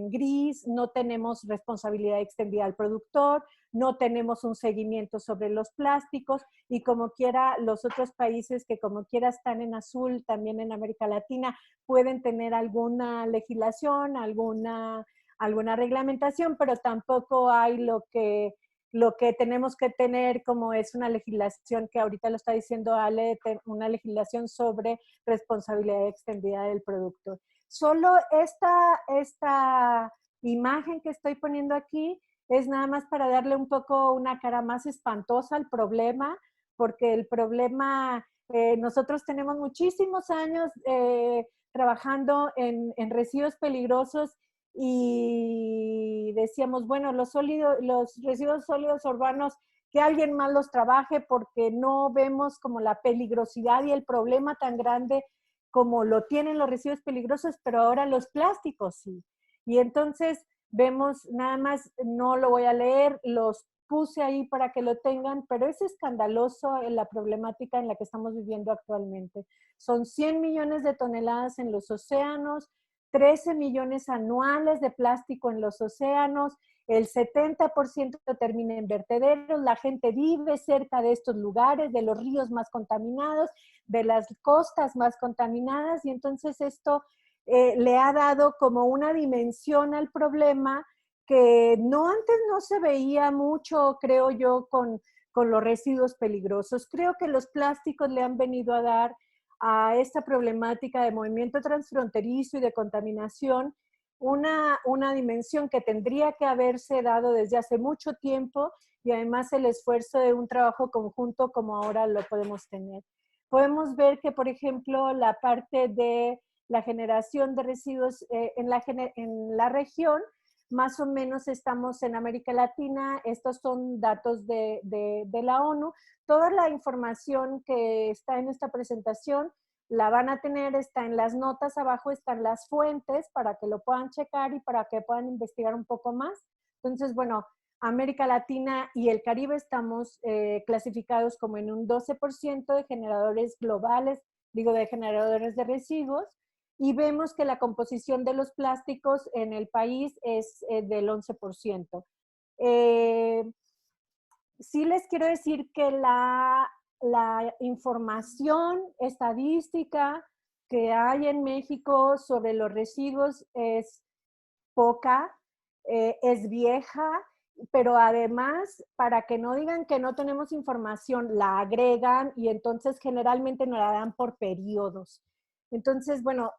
gris, no tenemos responsabilidad extendida al productor, no tenemos un seguimiento sobre los plásticos y como quiera los otros países que como quiera están en azul, también en América Latina, pueden tener alguna legislación, alguna reglamentación, pero tampoco hay lo que tenemos que tener, como es una legislación que ahorita lo está diciendo Ale, una legislación sobre responsabilidad extendida del productor. Solo esta imagen que estoy poniendo aquí es nada más para darle un poco una cara más espantosa al problema, porque el problema, nosotros tenemos muchísimos años trabajando en residuos peligrosos y decíamos, bueno, los residuos sólidos urbanos, que alguien más los trabaje porque no vemos como la peligrosidad y el problema tan grande como lo tienen los residuos peligrosos, pero ahora los plásticos sí. Y entonces vemos, nada más, no lo voy a leer, los puse ahí para que lo tengan, pero es escandaloso la problemática en la que estamos viviendo actualmente. Son 100 millones de toneladas en los océanos, 13 millones anuales de plástico en los océanos, el 70% termina en vertederos, la gente vive cerca de estos lugares, de los ríos más contaminados, de las costas más contaminadas, y entonces esto le ha dado como una dimensión al problema que antes no se veía mucho, creo yo, con los residuos peligrosos. Creo que los plásticos le han venido a dar a esta problemática de movimiento transfronterizo y de contaminación una dimensión que tendría que haberse dado desde hace mucho tiempo y además el esfuerzo de un trabajo conjunto como ahora lo podemos tener. Podemos ver que, por ejemplo, la parte de la generación de residuos en la región, más o menos estamos en América Latina, estos son datos de la ONU. Toda la información que está en esta presentación la van a tener, está en las notas abajo, están las fuentes para que lo puedan checar y para que puedan investigar un poco más. Entonces, bueno, América Latina y el Caribe estamos clasificados como en un 12% de generadores globales, de generadores de residuos, y vemos que la composición de los plásticos en el país es del 11%. Sí les quiero decir que la información estadística que hay en México sobre los residuos es poca, es vieja, pero además, para que no digan que no tenemos información, la agregan y entonces generalmente nos la dan por periodos. Entonces, bueno,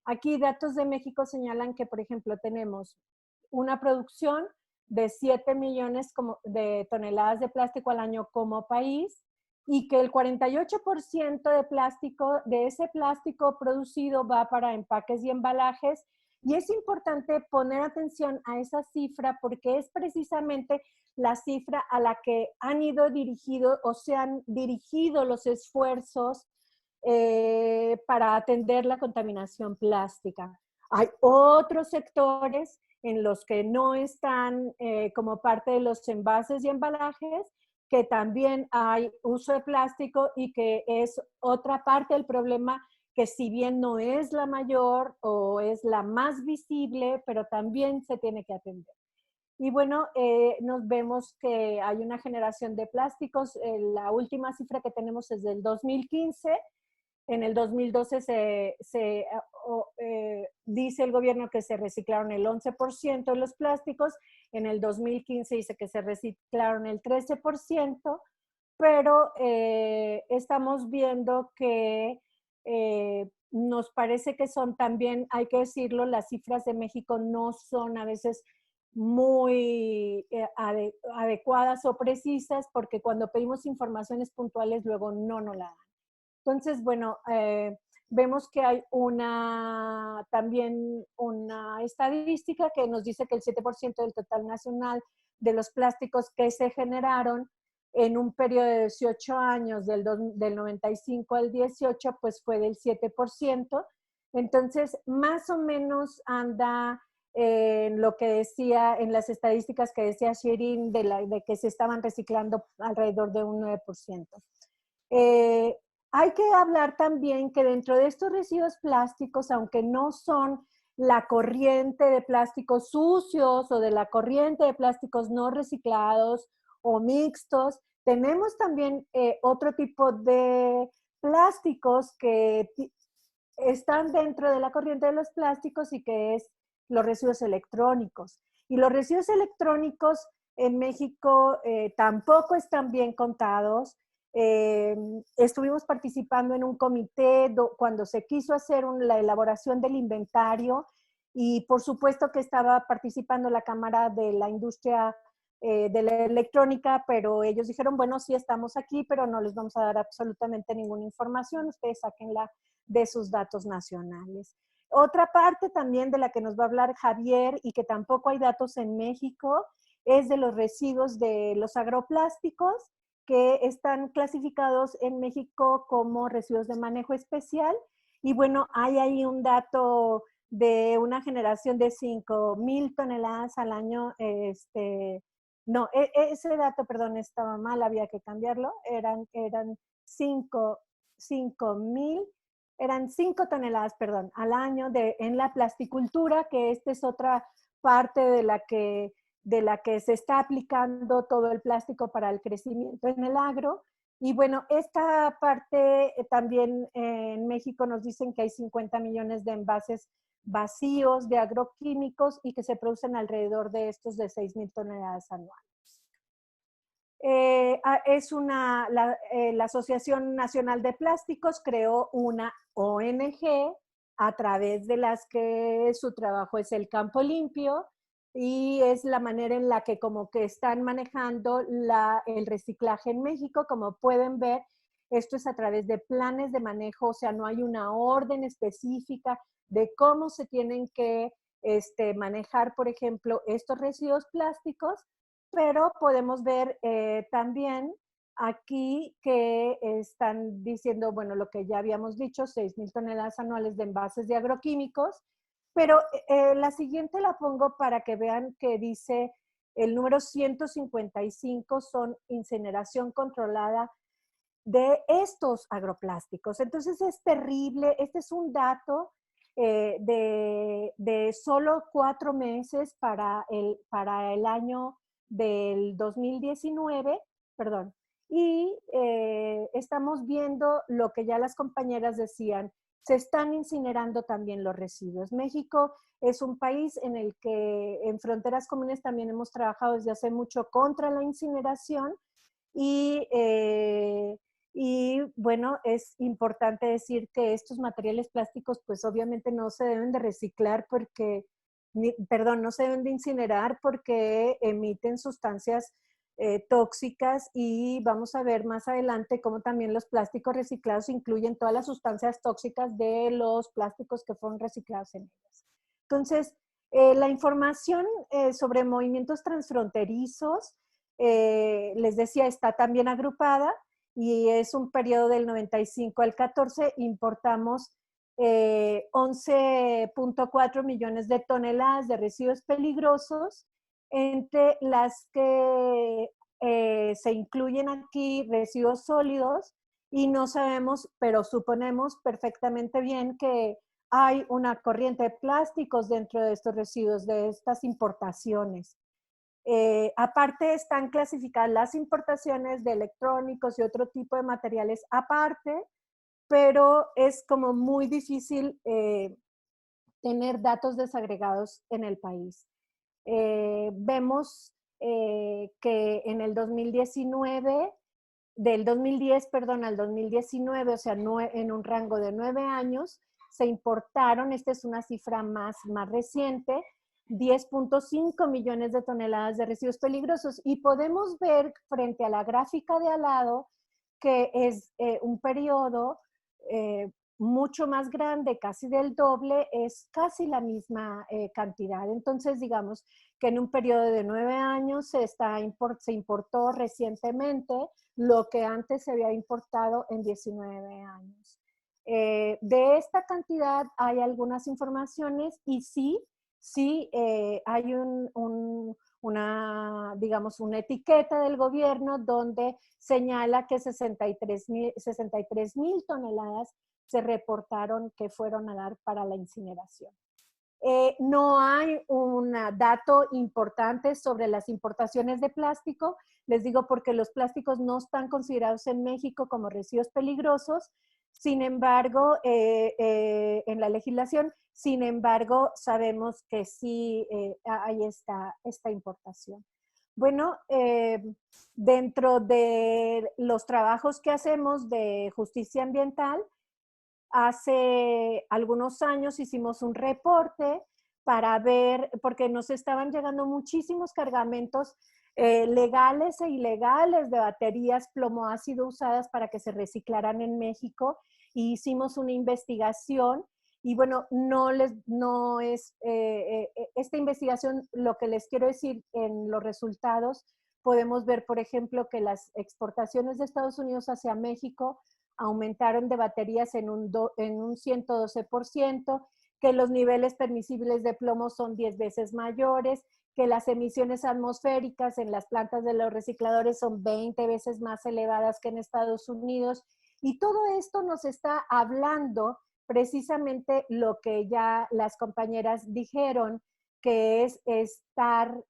aquí datos de México señalan que, por ejemplo, tenemos una producción de 7 millones de toneladas de plástico al año como país y que el 48% de plástico, de ese plástico producido va para empaques y embalajes. Y es importante poner atención a esa cifra porque es precisamente la cifra a la que han ido dirigido o se han dirigido los esfuerzos para atender la contaminación plástica. Hay otros sectores en los que no están como parte de los envases y embalajes, que también hay uso de plástico y que es otra parte del problema, que si bien no es la mayor o es la más visible, pero también se tiene que atender. Y bueno, nos vemos que hay una generación de plásticos. La última cifra que tenemos es del 2015. En el 2012 dice el gobierno que se reciclaron el 11% de los plásticos. En el 2015 dice que se reciclaron el 13%, pero estamos viendo que nos parece que son también, hay que decirlo, las cifras de México no son a veces muy adecuadas o precisas, porque cuando pedimos informaciones puntuales luego no nos la dan. Entonces, bueno, vemos que hay también una estadística que nos dice que el 7% del total nacional de los plásticos que se generaron en un periodo de 18 años, del 95 al 18, pues fue del 7%. Entonces, más o menos anda en lo que decía, en las estadísticas que decía Shirin, de que se estaban reciclando alrededor de un 9%. Hay que hablar también que dentro de estos residuos plásticos, aunque no son la corriente de plásticos sucios o de la corriente de plásticos no reciclados o mixtos, tenemos también otro tipo de plásticos que están dentro de la corriente de los plásticos y que es los residuos electrónicos. Y los residuos electrónicos en México tampoco están bien contados. Estuvimos participando en un comité cuando se quiso hacer la elaboración del inventario, y por supuesto que estaba participando la Cámara de la Industria de la Electrónica, pero ellos dijeron, bueno, sí estamos aquí, pero no les vamos a dar absolutamente ninguna información, ustedes sáquenla de sus datos nacionales. Otra parte también de la que nos va a hablar Javier, y que tampoco hay datos en México, es de los residuos de los agroplásticos, que están clasificados en México como residuos de manejo especial. Y bueno, hay ahí un dato de una generación de 5,000 toneladas al año. No, ese dato, perdón, estaba mal, había que cambiarlo. Eran 5 toneladas, perdón, al año en la plasticultura, que esta es otra parte de la que se está aplicando todo el plástico para el crecimiento en el agro. Y bueno, esta parte también en México nos dicen que hay 50 millones de envases vacíos de agroquímicos y que se producen alrededor de estos de 6,000 toneladas anuales. La Asociación Nacional de Plásticos creó una ONG a través de las que su trabajo es el campo limpio, y es la manera en la que como que están manejando el reciclaje en México. Como pueden ver, esto es a través de planes de manejo, o sea, no hay una orden específica de cómo se tienen que manejar, por ejemplo, estos residuos plásticos, pero podemos ver también aquí que están diciendo, bueno, lo que ya habíamos dicho, 6,000 toneladas anuales de envases de agroquímicos, pero la siguiente la pongo para que vean que dice el número 155 son incineración controlada de estos agroplásticos. Entonces es terrible. Este es un dato de solo 4 meses para el año del 2019, perdón. Y estamos viendo lo que ya las compañeras decían, se están incinerando también los residuos. México es un país en el que en Fronteras Comunes también hemos trabajado desde hace mucho contra la incineración, y bueno, es importante decir que estos materiales plásticos pues obviamente no se deben de reciclar porque, no se deben de incinerar porque emiten sustancias tóxicas, y vamos a ver más adelante cómo también los plásticos reciclados incluyen todas las sustancias tóxicas de los plásticos que fueron reciclados en ellas. Entonces, la información sobre movimientos transfronterizos, les decía, está también agrupada, y es un periodo del 95 al 14, importamos 11.4 millones de toneladas de residuos peligrosos, entre las que se incluyen aquí residuos sólidos, y no sabemos, pero suponemos perfectamente bien que hay una corriente de plásticos dentro de estos residuos, de estas importaciones. Aparte están clasificadas las importaciones de electrónicos y otro tipo de materiales aparte, pero es como muy difícil tener datos desagregados en el país. Vemos que en el 2019, del 2010, perdón, al 2019, o sea, en un rango de 9 años, se importaron, esta es una cifra más reciente, 10.5 millones de toneladas de residuos peligrosos. Y podemos ver frente a la gráfica de al lado que es un periodo mucho más grande, casi del doble, es casi la misma cantidad. Entonces, digamos que en un periodo de 9 años se importó recientemente lo que antes se había importado en 19 años. De esta cantidad hay algunas informaciones y sí hay digamos, una etiqueta del gobierno donde señala que 63,000 toneladas se reportaron que fueron a dar para la incineración. No hay un dato importante sobre las importaciones de plástico, les digo porque los plásticos no están considerados en México como residuos peligrosos, sin embargo, en la legislación, sin embargo, sabemos que sí hay esta importación. Bueno, dentro de los trabajos que hacemos de justicia ambiental, hace algunos años hicimos un reporte para ver, porque nos estaban llegando muchísimos cargamentos legales e ilegales de baterías plomo ácido usadas para que se reciclaran en México, y hicimos una investigación. Y bueno, esta investigación, lo que les quiero decir en los resultados, podemos ver, por ejemplo, que las exportaciones de Estados Unidos hacia México aumentaron de baterías en un 112%, que los niveles permisibles de plomo son 10 veces mayores, que las emisiones atmosféricas en las plantas de los recicladores son 20 veces más elevadas que en Estados Unidos. Y todo esto nos está hablando precisamente lo que ya las compañeras dijeron, que es estar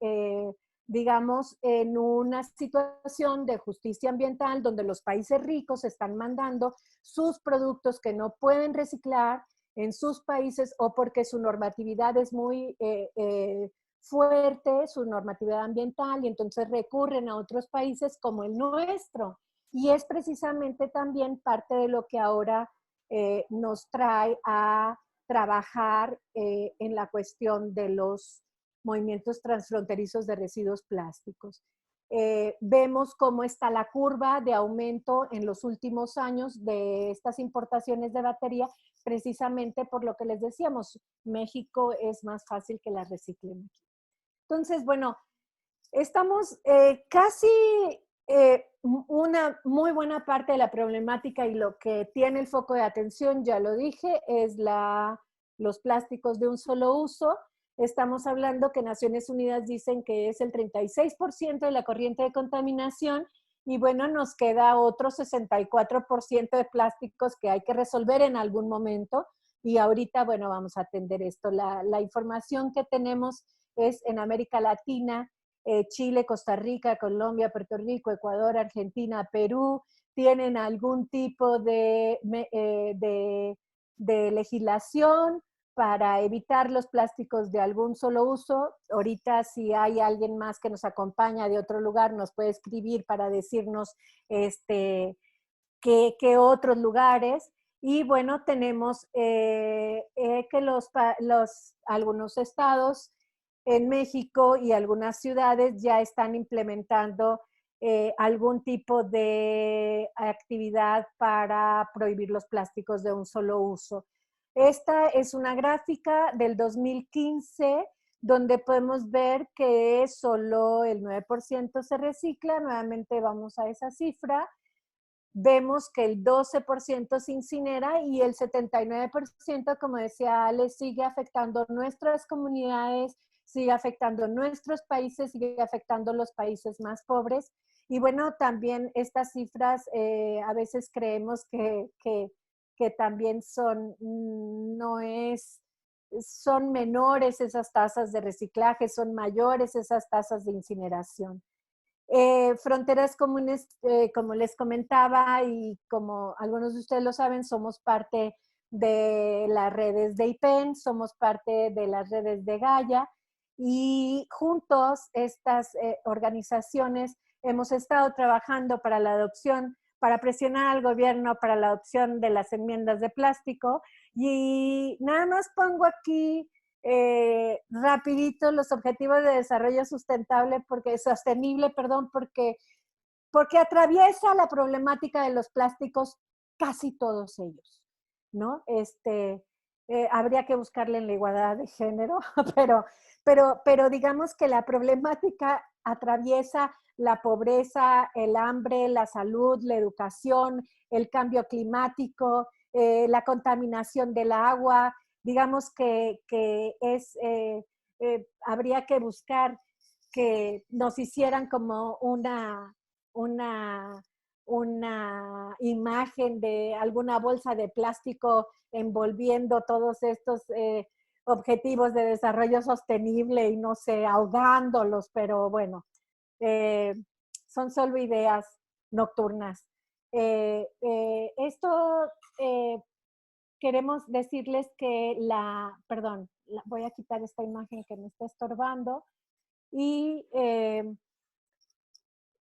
digamos, en una situación de justicia ambiental donde los países ricos están mandando sus productos que no pueden reciclar en sus países, o porque su normatividad es muy fuerte, su normatividad ambiental, y entonces recurren a otros países como el nuestro. Y es precisamente también parte de lo que ahora nos trae a trabajar en la cuestión de los movimientos transfronterizos de residuos plásticos. Vemos cómo está la curva de aumento en los últimos años de estas importaciones de batería, precisamente por lo que les decíamos, México es más fácil que las reciclen aquí. Entonces, bueno, estamos casi una muy buena parte de la problemática, y lo que tiene el foco de atención, ya lo dije, es los plásticos de un solo uso. Estamos hablando que Naciones Unidas dicen que es el 36% de la corriente de contaminación, y bueno, nos queda otro 64% de plásticos que hay que resolver en algún momento, y ahorita, bueno, vamos a atender esto. La información que tenemos es en América Latina, Chile, Costa Rica, Colombia, Puerto Rico, Ecuador, Argentina, Perú, tienen algún tipo de legislación para evitar los plásticos de algún solo uso. Ahorita, si hay alguien más que nos acompaña de otro lugar, nos puede escribir para decirnos qué otros lugares. Y bueno, tenemos que algunos estados en México y algunas ciudades ya están implementando algún tipo de actividad para prohibir los plásticos de un solo uso. Esta es una gráfica del 2015 donde podemos ver que solo el 9% se recicla. Nuevamente vamos a esa cifra. vemos que el 12% se incinera y el 79%, como decía Ale, sigue afectando nuestras comunidades, sigue afectando nuestros países, sigue afectando los países más pobres. Y bueno, también estas cifras a veces creemos que también son, son menores esas tasas de reciclaje, son mayores esas tasas de incineración. Fronteras Comunes, como les comentaba y como algunos de ustedes lo saben, somos parte de las redes de IPEN, somos parte de las redes de Gaia y juntos estas organizaciones hemos estado trabajando para la adopción, para presionar al gobierno para la adopción de las enmiendas de plástico y nada más pongo aquí rapidito los objetivos de desarrollo sostenible porque atraviesa la problemática de los plásticos casi todos ellos, ¿no? Habría que buscarle en la igualdad de género, pero digamos que la problemática atraviesa la pobreza, el hambre, la salud, la educación, el cambio climático, la contaminación del agua. Digamos que habría que buscar que nos hicieran como una imagen de alguna bolsa de plástico envolviendo todos estos objetivos de desarrollo sostenible y no sé, ahogándolos, pero bueno, son solo ideas nocturnas. Esto queremos decirles que voy a quitar esta imagen que me está estorbando y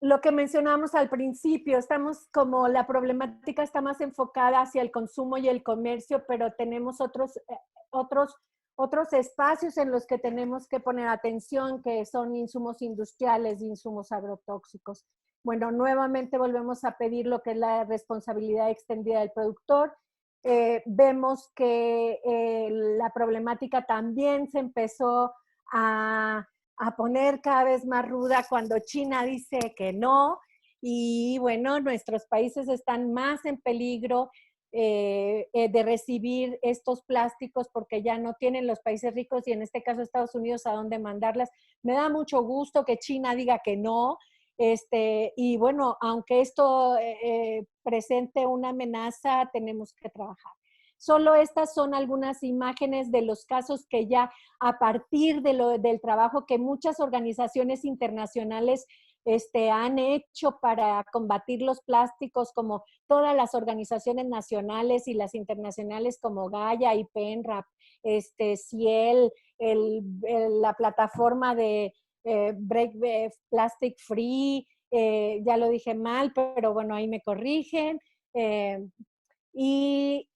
lo que mencionamos al principio, estamos como la problemática está más enfocada hacia el consumo y el comercio, pero tenemos otros espacios en los que tenemos que poner atención, que son insumos industriales y insumos agrotóxicos. Bueno, nuevamente volvemos a pedir lo que es la responsabilidad extendida del productor. Vemos que la problemática también se empezó a poner cada vez más ruda cuando China dice que no, y bueno, nuestros países están más en peligro de recibir estos plásticos porque ya no tienen los países ricos y en este caso Estados Unidos a dónde mandarlas. Me da mucho gusto que China diga que no, y bueno, aunque esto presente una amenaza, tenemos que trabajar. Solo estas son algunas imágenes de los casos que ya a partir del trabajo que muchas organizaciones internacionales han hecho para combatir los plásticos, como todas las organizaciones nacionales y las internacionales como Gaia, IPEN, Ciel, la plataforma de Break Plastic Free, ya lo dije mal, pero bueno, ahí me corrigen. Y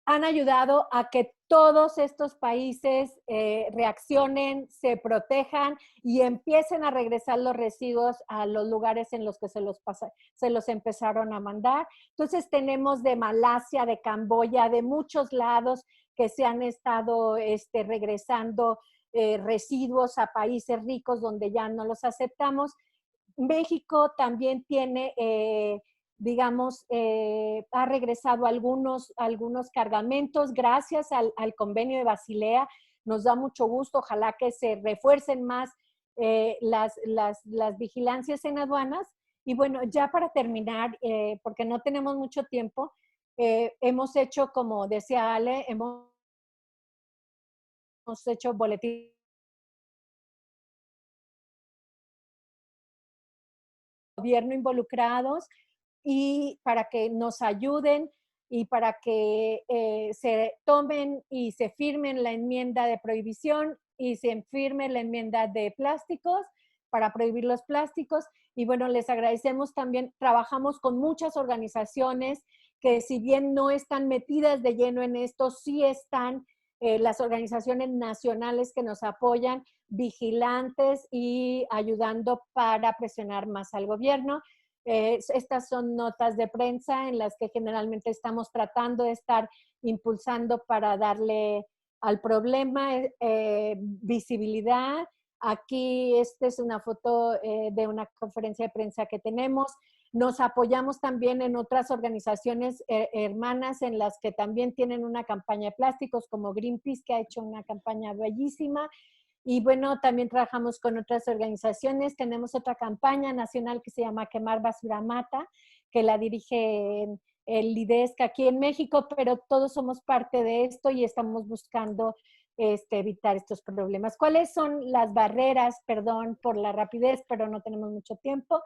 han ayudado a que todos estos países reaccionen, se protejan y empiecen a regresar los residuos a los lugares en los que se los empezaron a mandar. Entonces tenemos de Malasia, de Camboya, de muchos lados que se han estado regresando residuos a países ricos donde ya no los aceptamos. México también tiene digamos, ha regresado algunos cargamentos gracias al convenio de Basilea. Nos da mucho gusto, ojalá que se refuercen más las vigilancias en aduanas. Y bueno, ya para terminar, porque no tenemos mucho tiempo, hemos hecho, como decía Ale, hemos hecho boletines gobierno involucrados y para que nos ayuden y para que se tomen y se firmen la enmienda de prohibición y se firme la enmienda de plásticos para prohibir los plásticos. Y bueno, les agradecemos también, trabajamos con muchas organizaciones que si bien no están metidas de lleno en esto, sí están las organizaciones nacionales que nos apoyan, vigilantes y ayudando para presionar más al gobierno. Estas son notas de prensa en las que generalmente estamos tratando de estar impulsando para darle al problema visibilidad. Aquí esta es una foto de una conferencia de prensa que tenemos. Nos apoyamos también en otras organizaciones hermanas en las que también tienen una campaña de plásticos, como Greenpeace, que ha hecho una campaña bellísima. Y bueno, también trabajamos con otras organizaciones. Tenemos otra campaña nacional que se llama Quemar Basura Mata, que la dirige el LIDESC aquí en México, pero todos somos parte de esto y estamos buscando evitar estos problemas. ¿Cuáles son las barreras? Perdón por la rapidez, pero no tenemos mucho tiempo.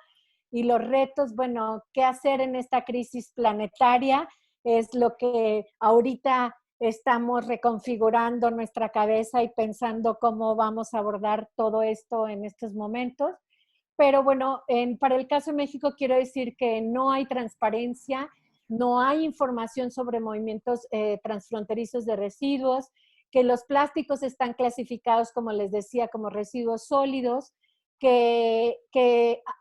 Y los retos, bueno, ¿qué hacer en esta crisis planetaria? Es lo que ahorita estamos reconfigurando nuestra cabeza y pensando cómo vamos a abordar todo esto en estos momentos. Pero bueno, para el caso de México quiero decir que no hay transparencia, no hay información sobre movimientos transfronterizos de residuos, que los plásticos están clasificados, como les decía, como residuos sólidos, que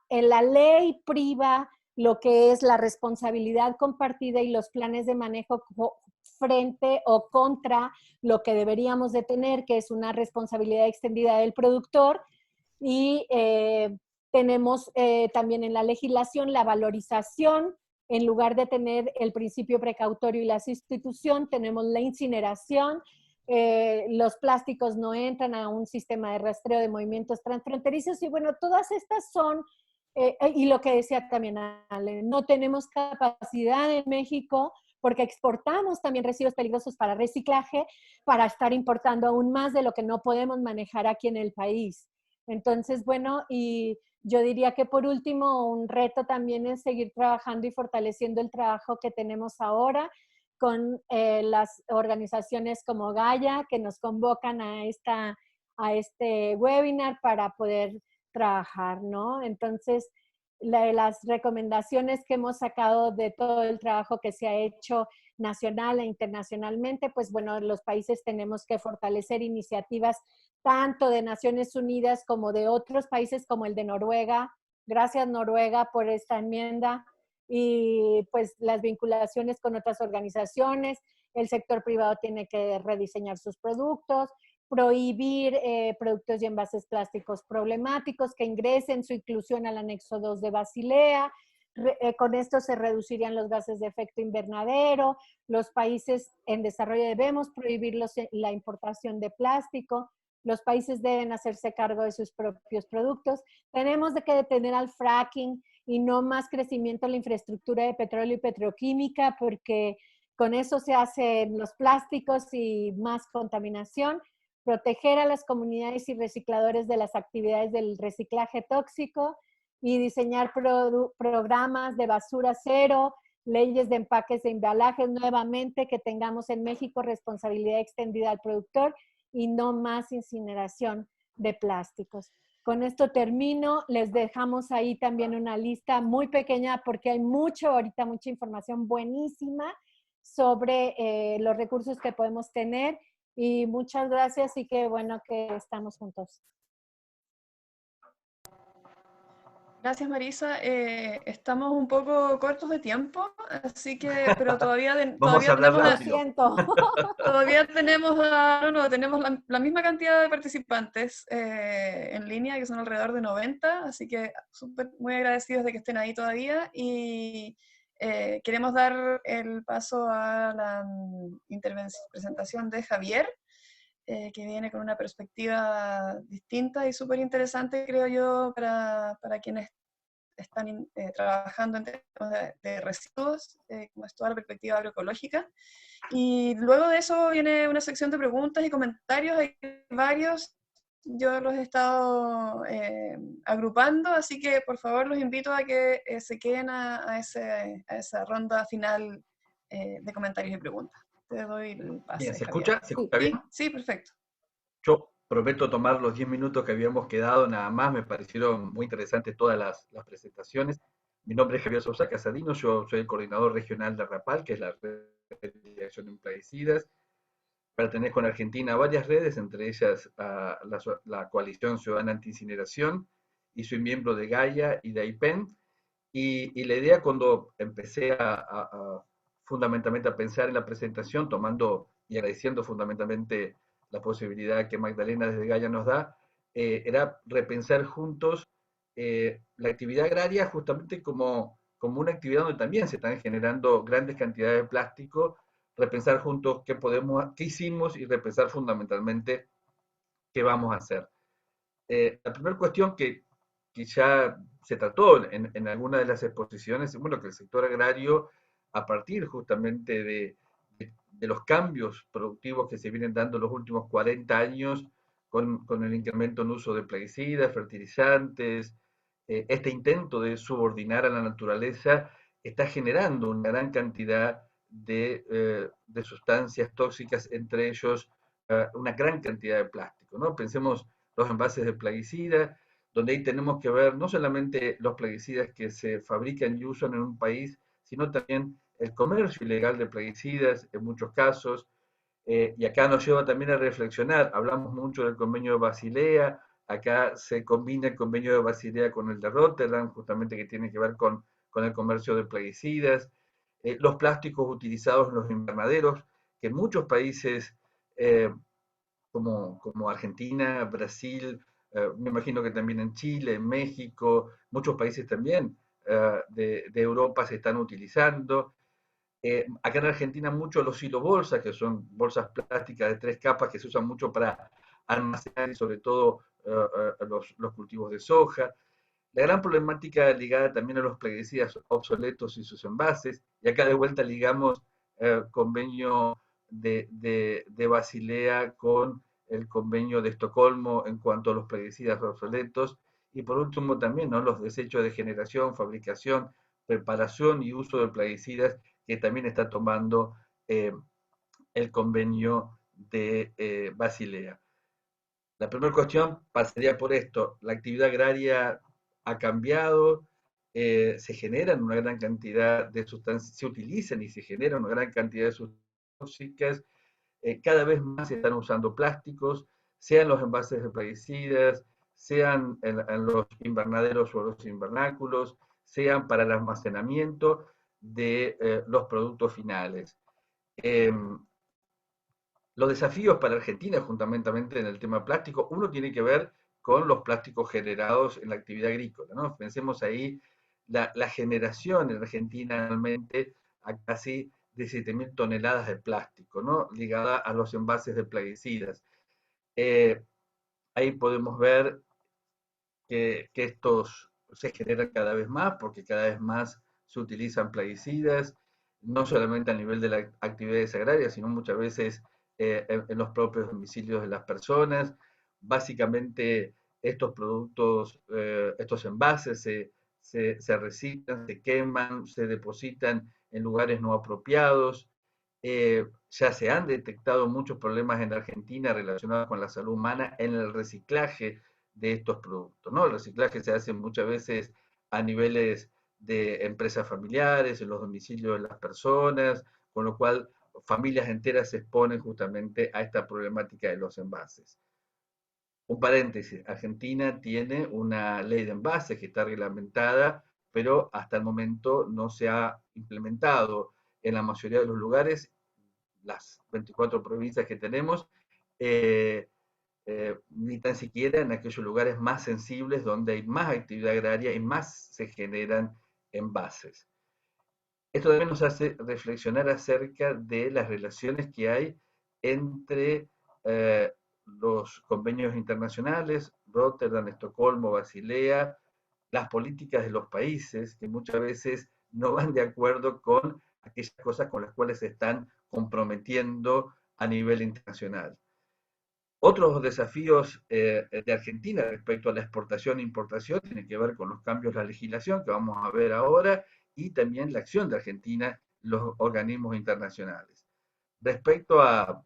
en la ley priva lo que es la responsabilidad compartida y los planes de manejo frente o contra lo que deberíamos de tener, que es una responsabilidad extendida del productor. Y tenemos también en la legislación la valorización. En lugar de tener el principio precautorio y la sustitución, tenemos la incineración. Los plásticos no entran a un sistema de rastreo de movimientos transfronterizos y bueno, todas estas son, y lo que decía también Ale, no tenemos capacidad en México porque exportamos también residuos peligrosos para reciclaje para estar importando aún más de lo que no podemos manejar aquí en el país. Entonces, bueno, y yo diría que por último, un reto también es seguir trabajando y fortaleciendo el trabajo que tenemos ahora con las organizaciones como Gaia, que nos convocan a este webinar para poder trabajar, ¿no? Entonces, las recomendaciones que hemos sacado de todo el trabajo que se ha hecho nacional e internacionalmente, pues bueno, los países tenemos que fortalecer iniciativas tanto de Naciones Unidas como de otros países como el de Noruega. Gracias, Noruega, por esta enmienda. Y pues las vinculaciones con otras organizaciones, el sector privado tiene que rediseñar sus productos, prohibir productos y envases plásticos problemáticos que ingresen su inclusión al anexo 2 de Basilea. Con esto se reducirían los gases de efecto invernadero. Los países en desarrollo debemos prohibir la importación de plástico. Los países deben hacerse cargo de sus propios productos. Tenemos que detener al fracking y no más crecimiento en la infraestructura de petróleo y petroquímica, porque con eso se hacen los plásticos y más contaminación. Proteger a las comunidades y recicladores de las actividades del reciclaje tóxico y diseñar programas de basura cero, leyes de empaques de embalajes nuevamente, que tengamos en México responsabilidad extendida al productor y no más incineración de plásticos. Con esto termino, les dejamos ahí también una lista muy pequeña porque hay ahorita mucha información buenísima sobre los recursos que podemos tener y muchas gracias y qué bueno que estamos juntos. Gracias, Marisa. Estamos un poco cortos de tiempo, así que, pero todavía tenemos la misma cantidad de participantes en línea, que son alrededor de 90, así que muy agradecidos de que estén ahí todavía y queremos dar el paso a la presentación de Javier, que viene con una perspectiva distinta y súper interesante, creo yo, para quienes están trabajando en temas de residuos, como es toda la perspectiva agroecológica. Y luego de eso viene una sección de preguntas y comentarios, hay varios, yo los he estado agrupando, así que por favor los invito a que se queden a esa ronda final de comentarios y preguntas. Te doy el pase. Bien, ¿se escucha? ¿Se escucha bien? Sí, perfecto. Yo prometo tomar los 10 minutos que habíamos quedado, nada más. Me parecieron muy interesantes todas las presentaciones. Mi nombre es Javier Sousa Casadino, yo soy el coordinador regional de RAPAL, que es la red de acción en plaguicidas. Pertenezco en Argentina a varias redes, entre ellas a la Coalición Ciudadana Anti-Incineración, y soy miembro de Gaia y de AIPEN. Y la idea, cuando empecé fundamentalmente a pensar en la presentación, tomando y agradeciendo fundamentalmente la posibilidad que Magdalena desde Gaia nos da, era repensar juntos la actividad agraria justamente como como una actividad donde también se están generando grandes cantidades de plástico, repensar juntos qué hicimos y repensar fundamentalmente qué vamos a hacer. La primera cuestión que ya se trató en alguna de las exposiciones, bueno, que el sector agrario, a partir justamente de los cambios productivos que se vienen dando los últimos 40 años, con el incremento en uso de plaguicidas, fertilizantes, este intento de subordinar a la naturaleza, está generando una gran cantidad de sustancias tóxicas, entre ellos una gran cantidad de plástico, ¿no? Pensemos los envases de plaguicida, donde ahí tenemos que ver no solamente los plaguicidas que se fabrican y usan en un país, sino también el comercio ilegal de plaguicidas en muchos casos. Y acá nos lleva también a reflexionar, hablamos mucho del convenio de Basilea, acá se combina el convenio de Basilea con el de Rotterdam, justamente que tiene que ver con el comercio de plaguicidas, los plásticos utilizados en los invernaderos, que en muchos países como Argentina, Brasil, me imagino que también en Chile, en México, muchos países también de Europa se están utilizando. Acá en Argentina mucho los silobolsas, que son bolsas plásticas de 3 capas que se usan mucho para almacenar y sobre todo los cultivos de soja. La gran problemática ligada también a los plaguicidas obsoletos y sus envases, y acá de vuelta ligamos convenio de Basilea con el convenio de Estocolmo en cuanto a los plaguicidas obsoletos, y por último también, ¿no?, los desechos de generación, fabricación, preparación y uso de plaguicidas que también está tomando el convenio de Basilea. La primera cuestión pasaría por esto. La actividad agraria ha cambiado, se generan una gran cantidad de sustancias, se utilizan y se generan una gran cantidad de sustancias tóxicas, cada vez más se están usando plásticos, sean los envases de plaguicidas, sean en los invernaderos o los invernáculos, sean para el almacenamiento de los productos finales. Los desafíos para Argentina, fundamentalmente en el tema plástico, uno tiene que ver con los plásticos generados en la actividad agrícola, ¿no? Pensemos ahí la generación en Argentina anualmente a casi 17.000 toneladas de plástico, ¿no?, ligada a los envases de plaguicidas. Ahí podemos ver que estos se generan cada vez más porque cada vez más se utilizan plaguicidas, no solamente a nivel de las actividades agrarias, sino muchas veces en los propios domicilios de las personas. Básicamente estos productos, estos envases se reciclan, se queman, se depositan en lugares no apropiados. Ya se han detectado muchos problemas en Argentina relacionados con la salud humana en el reciclaje de estos productos, ¿no? El reciclaje se hace muchas veces a niveles de empresas familiares, en los domicilios de las personas, con lo cual familias enteras se exponen justamente a esta problemática de los envases. Un paréntesis, Argentina tiene una ley de envases que está reglamentada, pero hasta el momento no se ha implementado en la mayoría de los lugares, las 24 provincias que tenemos, ni tan siquiera en aquellos lugares más sensibles donde hay más actividad agraria y más se generan envases. Esto también nos hace reflexionar acerca de las relaciones que hay entre los convenios internacionales, Rotterdam, Estocolmo, Basilea, las políticas de los países, que muchas veces no van de acuerdo con aquellas cosas con las cuales se están comprometiendo a nivel internacional. Otros desafíos de Argentina respecto a la exportación e importación tienen que ver con los cambios de la legislación que vamos a ver ahora y también la acción de Argentina en los organismos internacionales. Respecto a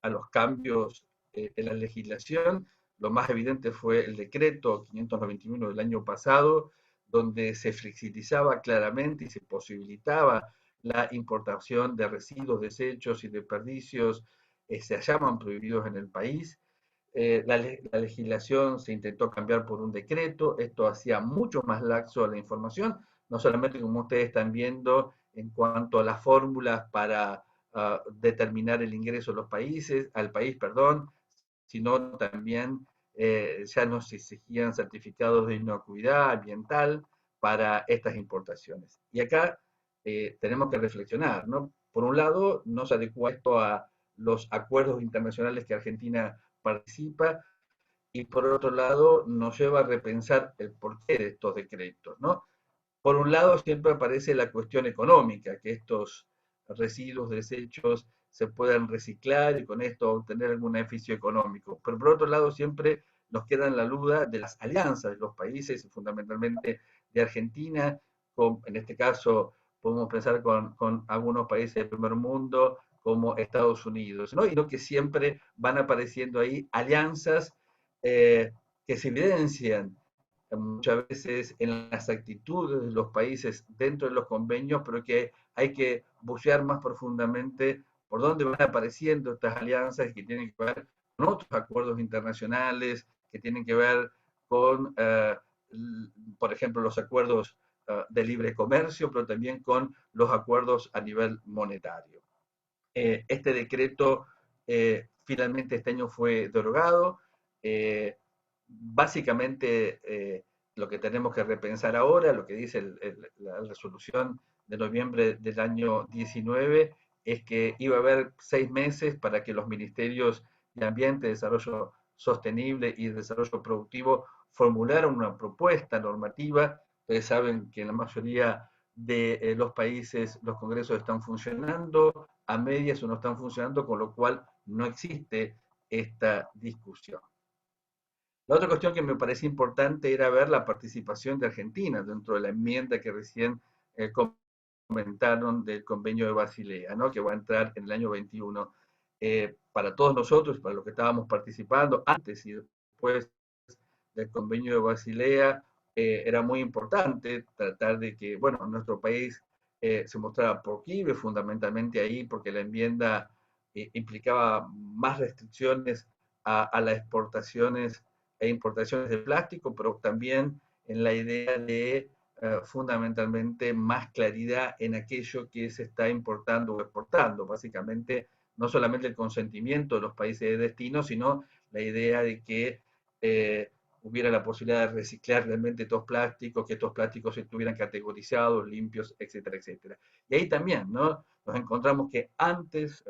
los cambios en la legislación, lo más evidente fue el decreto 591 del año pasado, donde se flexibilizaba claramente y se posibilitaba la importación de residuos, desechos y desperdicios se hallaban prohibidos en el país. La legislación se intentó cambiar por un decreto, esto hacía mucho más laxo la información, no solamente como ustedes están viendo en cuanto a las fórmulas para determinar el ingreso a los países, al país, perdón, sino también ya no se exigían certificados de inocuidad ambiental para estas importaciones. Y acá tenemos que reflexionar, ¿no? Por un lado, no se adecua esto a los acuerdos internacionales que Argentina participa, y por otro lado, nos lleva a repensar el porqué de estos decretos, ¿no? Por un lado, siempre aparece la cuestión económica, que estos residuos, desechos, se puedan reciclar y con esto obtener algún beneficio económico. Pero por otro lado, siempre nos queda en la duda de las alianzas de los países, fundamentalmente de Argentina, en este caso podemos pensar con algunos países del primer mundo, como Estados Unidos, ¿no? Y lo que siempre van apareciendo ahí alianzas que se evidencian muchas veces en las actitudes de los países dentro de los convenios, pero que hay que bucear más profundamente por dónde van apareciendo estas alianzas que tienen que ver con otros acuerdos internacionales, que tienen que ver con, por ejemplo, los acuerdos de libre comercio, pero también con los acuerdos a nivel monetario. Este decreto finalmente este año fue derogado. Básicamente lo que tenemos que repensar ahora, lo que dice la resolución de noviembre del año 19, es que iba a haber 6 meses para que los ministerios de Ambiente, Desarrollo Sostenible y Desarrollo Productivo formularan una propuesta normativa. Ustedes saben que en la mayoría de los países los congresos están funcionando a medias o no están funcionando, con lo cual no existe esta discusión. La otra cuestión que me parece importante era ver la participación de Argentina dentro de la enmienda que recién comentaron del convenio de Basilea, ¿no? Que va a entrar en el año 21. Para todos nosotros, para los que estábamos participando antes y después del convenio de Basilea, era muy importante tratar de que, bueno, nuestro país se mostrara proclive fundamentalmente ahí, porque la enmienda implicaba más restricciones a las exportaciones e importaciones de plástico, pero también en la idea de fundamentalmente más claridad en aquello que se está importando o exportando. Básicamente, no solamente el consentimiento de los países de destino, sino la idea de que hubiera la posibilidad de reciclar realmente estos plásticos, que estos plásticos estuvieran categorizados, limpios, etcétera, etcétera. Y ahí también, ¿no? Nos encontramos que antes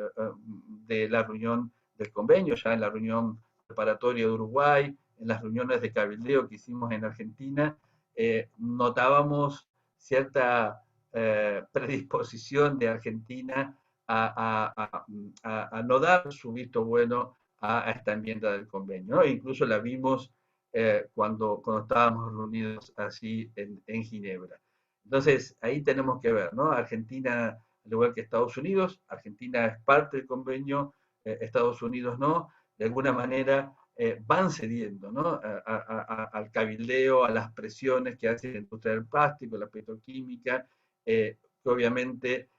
de la reunión del convenio, ya en la reunión preparatoria de Uruguay, en las reuniones de cabildeo que hicimos en Argentina, notábamos cierta predisposición de Argentina a no dar su visto bueno a esta enmienda del convenio, ¿no? Incluso la vimos cuando estábamos reunidos así en Ginebra. Entonces, ahí tenemos que ver, ¿no? Argentina, al igual que Estados Unidos, Argentina es parte del convenio, Estados Unidos no, de alguna manera van cediendo, ¿no? Al cabildeo, a las presiones que hace la industria del plástico, la petroquímica, que obviamente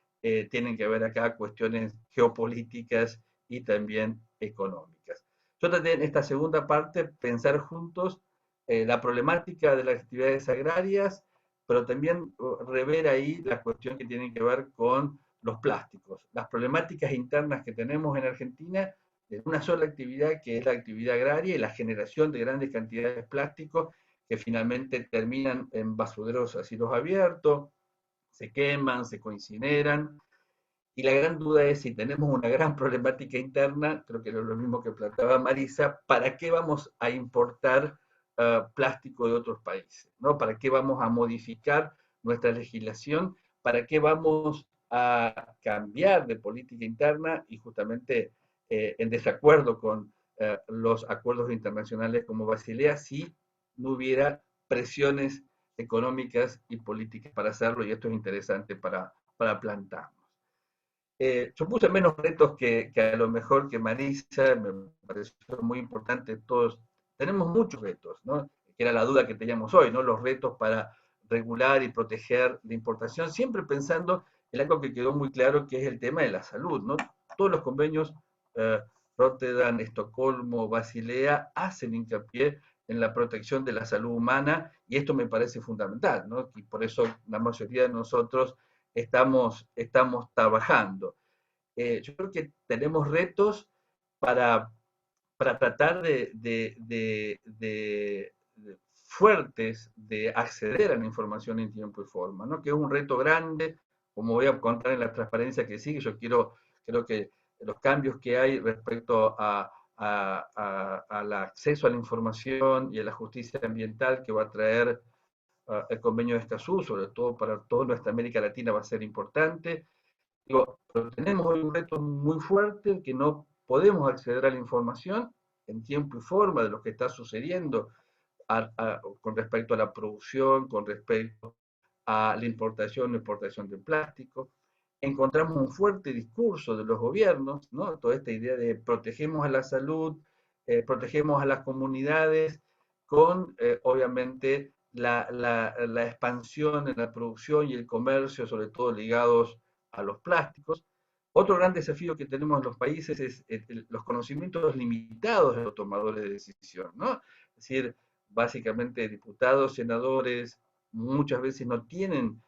tienen que ver acá cuestiones geopolíticas y también económicas. Yo traté en esta segunda parte pensar juntos la problemática de las actividades agrarias, pero también rever ahí la cuestión que tiene que ver con los plásticos, las problemáticas internas que tenemos en Argentina de una sola actividad, que es la actividad agraria y la generación de grandes cantidades de plásticos que finalmente terminan en basureros a cielos abiertos, se queman, se coincineran. Y la gran duda es si tenemos una gran problemática interna, creo que es lo mismo que planteaba Marisa, ¿para qué vamos a importar plástico de otros países? ¿No? ¿Para qué vamos a modificar nuestra legislación? ¿Para qué vamos a cambiar de política interna y justamente en desacuerdo con los acuerdos internacionales como Basilea si no hubiera presiones económicas y políticas para hacerlo? Y esto es interesante para plantarnos. Yo puse menos retos que a lo mejor que Marisa, me pareció muy importante todos. Tenemos muchos retos, ¿no? Que era la duda que teníamos hoy, ¿no? Los retos para regular y proteger la importación, siempre pensando en algo que quedó muy claro, que es el tema de la salud, ¿no? Todos los convenios, Rotterdam, Estocolmo, Basilea, hacen hincapié en la protección de la salud humana, y esto me parece fundamental, ¿no? Y por eso la mayoría de nosotros estamos trabajando. Yo creo que tenemos retos para tratar de fuertes de acceder a la información en tiempo y forma, ¿no? Que es un reto grande, como voy a contar en la transparencia que sigue. Creo que los cambios que hay respecto al acceso a la información y a la justicia ambiental que va a traer el convenio de Escazú, sobre todo para toda nuestra América Latina, va a ser importante. Digo, pero tenemos hoy un reto muy fuerte que no podemos acceder a la información en tiempo y forma de lo que está sucediendo con respecto a la producción, con respecto a la importación o exportación de plástico. Encontramos un fuerte discurso de los gobiernos, ¿no? Toda esta idea de protegemos a la salud, protegemos a las comunidades, con obviamente la expansión en la producción y el comercio, sobre todo ligados a los plásticos. Otro gran desafío que tenemos en los países es los conocimientos limitados de los tomadores de decisión, ¿no? Es decir, básicamente diputados, senadores, muchas veces no tienen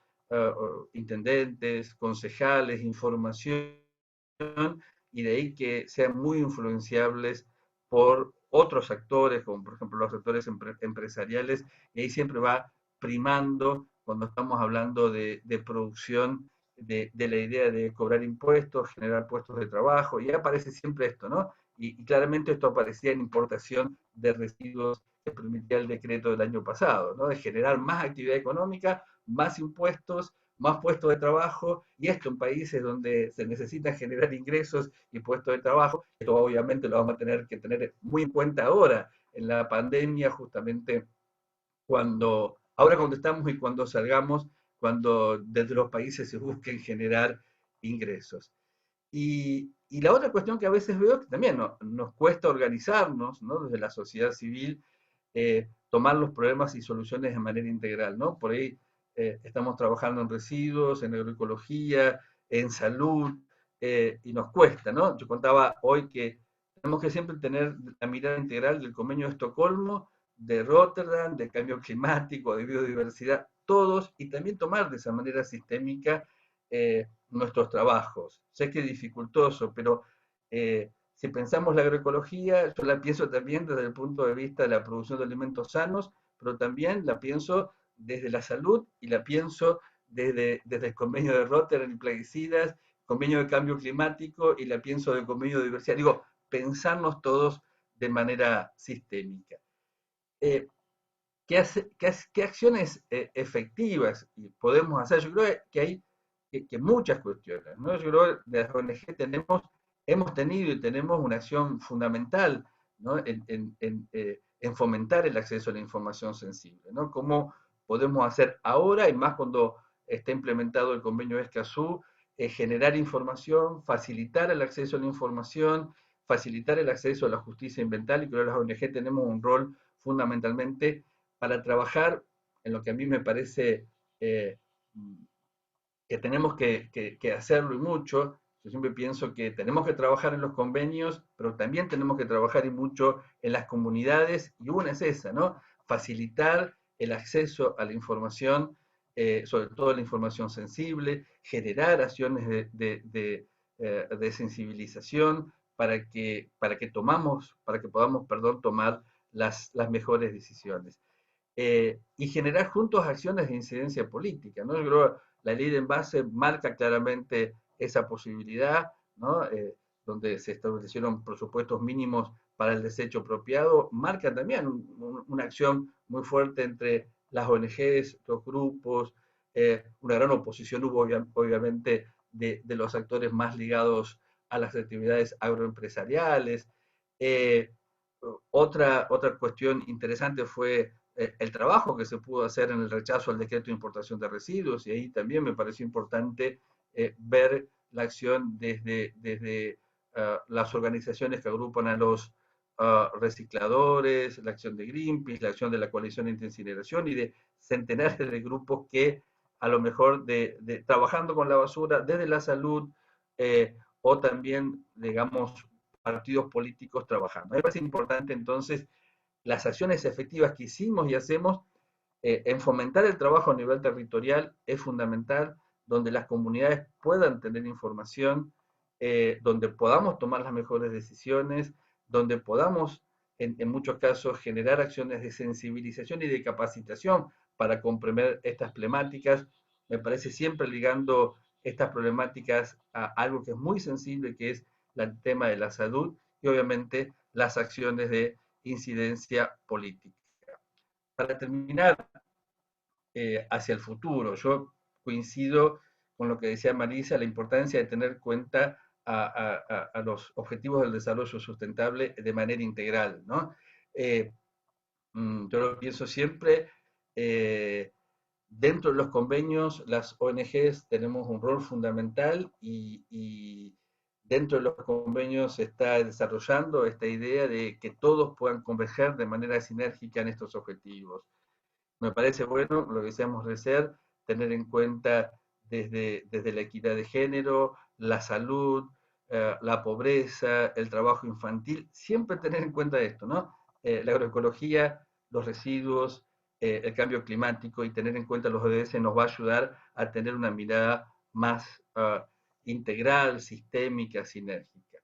intendentes, concejales, información, y de ahí que sean muy influenciables por otros actores, como por ejemplo los actores empresariales, y ahí siempre va primando, cuando estamos hablando de producción, de la idea de cobrar impuestos, generar puestos de trabajo, y aparece siempre esto, ¿no? Y claramente esto aparecía en importación de residuos que permitía el decreto del año pasado, ¿no? De generar más actividad económica, más impuestos, más puestos de trabajo, y esto en países donde se necesita generar ingresos y puestos de trabajo. Esto obviamente lo vamos a tener que tener muy en cuenta ahora, en la pandemia, justamente ahora cuando estamos y cuando salgamos, cuando desde los países se busquen generar ingresos. Y la otra cuestión que a veces veo es que también nos cuesta organizarnos, ¿no? Desde la sociedad civil, tomar los problemas y soluciones de manera integral, ¿no? Por ahí estamos trabajando en residuos, en agroecología, en salud, y nos cuesta, ¿no? Yo contaba hoy que tenemos que siempre tener la mirada integral del Convenio de Estocolmo, de Rotterdam, de cambio climático, de biodiversidad, todos, y también tomar de esa manera sistémica nuestros trabajos. Sé que es dificultoso, pero si pensamos la agroecología, yo la pienso también desde el punto de vista de la producción de alimentos sanos, pero también la pienso desde la salud y la pienso desde el convenio de Rotterdam y plaguicidas, convenio de cambio climático, y la pienso del convenio de diversidad. Digo, pensarnos todos de manera sistémica. Eh, ¿Qué acciones efectivas podemos hacer? Yo creo que hay muchas cuestiones, ¿no? Yo creo que de las ONG hemos tenido y tenemos una acción fundamental, ¿no? En fomentar el acceso a la información sensible, ¿no? ¿Cómo podemos hacer ahora, y más cuando esté implementado el convenio de Escazú, generar información, facilitar el acceso a la información, facilitar el acceso a la justicia ambiental? Y creo que las ONG tenemos un rol fundamentalmente para trabajar en lo que a mí me parece que tenemos que hacerlo, y mucho. Yo siempre pienso que tenemos que trabajar en los convenios, pero también tenemos que trabajar y mucho en las comunidades, y una es esa, ¿no? Facilitar el acceso a la información, sobre todo la información sensible, generar acciones de sensibilización para que podamos, perdón, tomar las mejores decisiones. Y generar juntos acciones de incidencia política, ¿no? Yo creo que la ley de envase marca claramente esa posibilidad, ¿no? Donde se establecieron presupuestos mínimos para el desecho apropiado, marca también una acción muy fuerte entre las ONGs, los grupos, una gran oposición hubo obviamente de los actores más ligados a las actividades agroempresariales. Eh, otra cuestión interesante fue el trabajo que se pudo hacer en el rechazo al decreto de importación de residuos, y ahí también me pareció importante ver la acción desde las organizaciones que agrupan a los recicladores, la acción de Greenpeace, la acción de la coalición anti-incineración, y de centenares de grupos que a lo mejor trabajando con la basura desde la salud, o también, digamos, partidos políticos trabajando. Me parece importante entonces las acciones efectivas que hicimos y hacemos en fomentar el trabajo a nivel territorial es fundamental, donde las comunidades puedan tener información, donde podamos tomar las mejores decisiones, donde podamos en muchos casos, generar acciones de sensibilización y de capacitación para comprender estas problemáticas. Me parece siempre ligando estas problemáticas a algo que es muy sensible, que es el tema de la salud y obviamente las acciones de incidencia política. Para terminar, hacia el futuro, yo coincido con lo que decía Marisa, la importancia de tener en cuenta a los objetivos del desarrollo sustentable de manera integral, ¿no? Eh, yo lo pienso siempre, eh, dentro de los convenios, las ONGs tenemos un rol fundamental y dentro de los convenios se está desarrollando esta idea de que todos puedan converger de manera sinérgica en estos objetivos. Me parece bueno, lo que decíamos recién, tener en cuenta desde la equidad de género, la salud, la pobreza, el trabajo infantil, siempre tener en cuenta esto, ¿no? La agroecología, los residuos, el cambio climático y tener en cuenta los ODS nos va a ayudar a tener una mirada más integral, sistémica, sinérgica.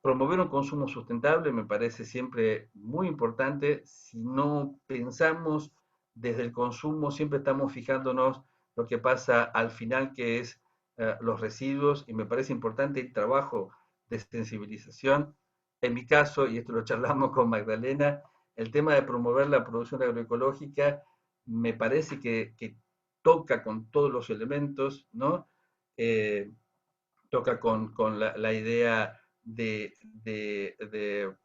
Promover un consumo sustentable me parece siempre muy importante. Si no pensamos desde el consumo, siempre estamos fijándonos lo que pasa al final, que es los residuos, y me parece importante el trabajo de sensibilización. En mi caso, y esto lo charlamos con Magdalena, el tema de promover la producción agroecológica me parece que toca con todos los elementos, ¿no? Toca con la idea de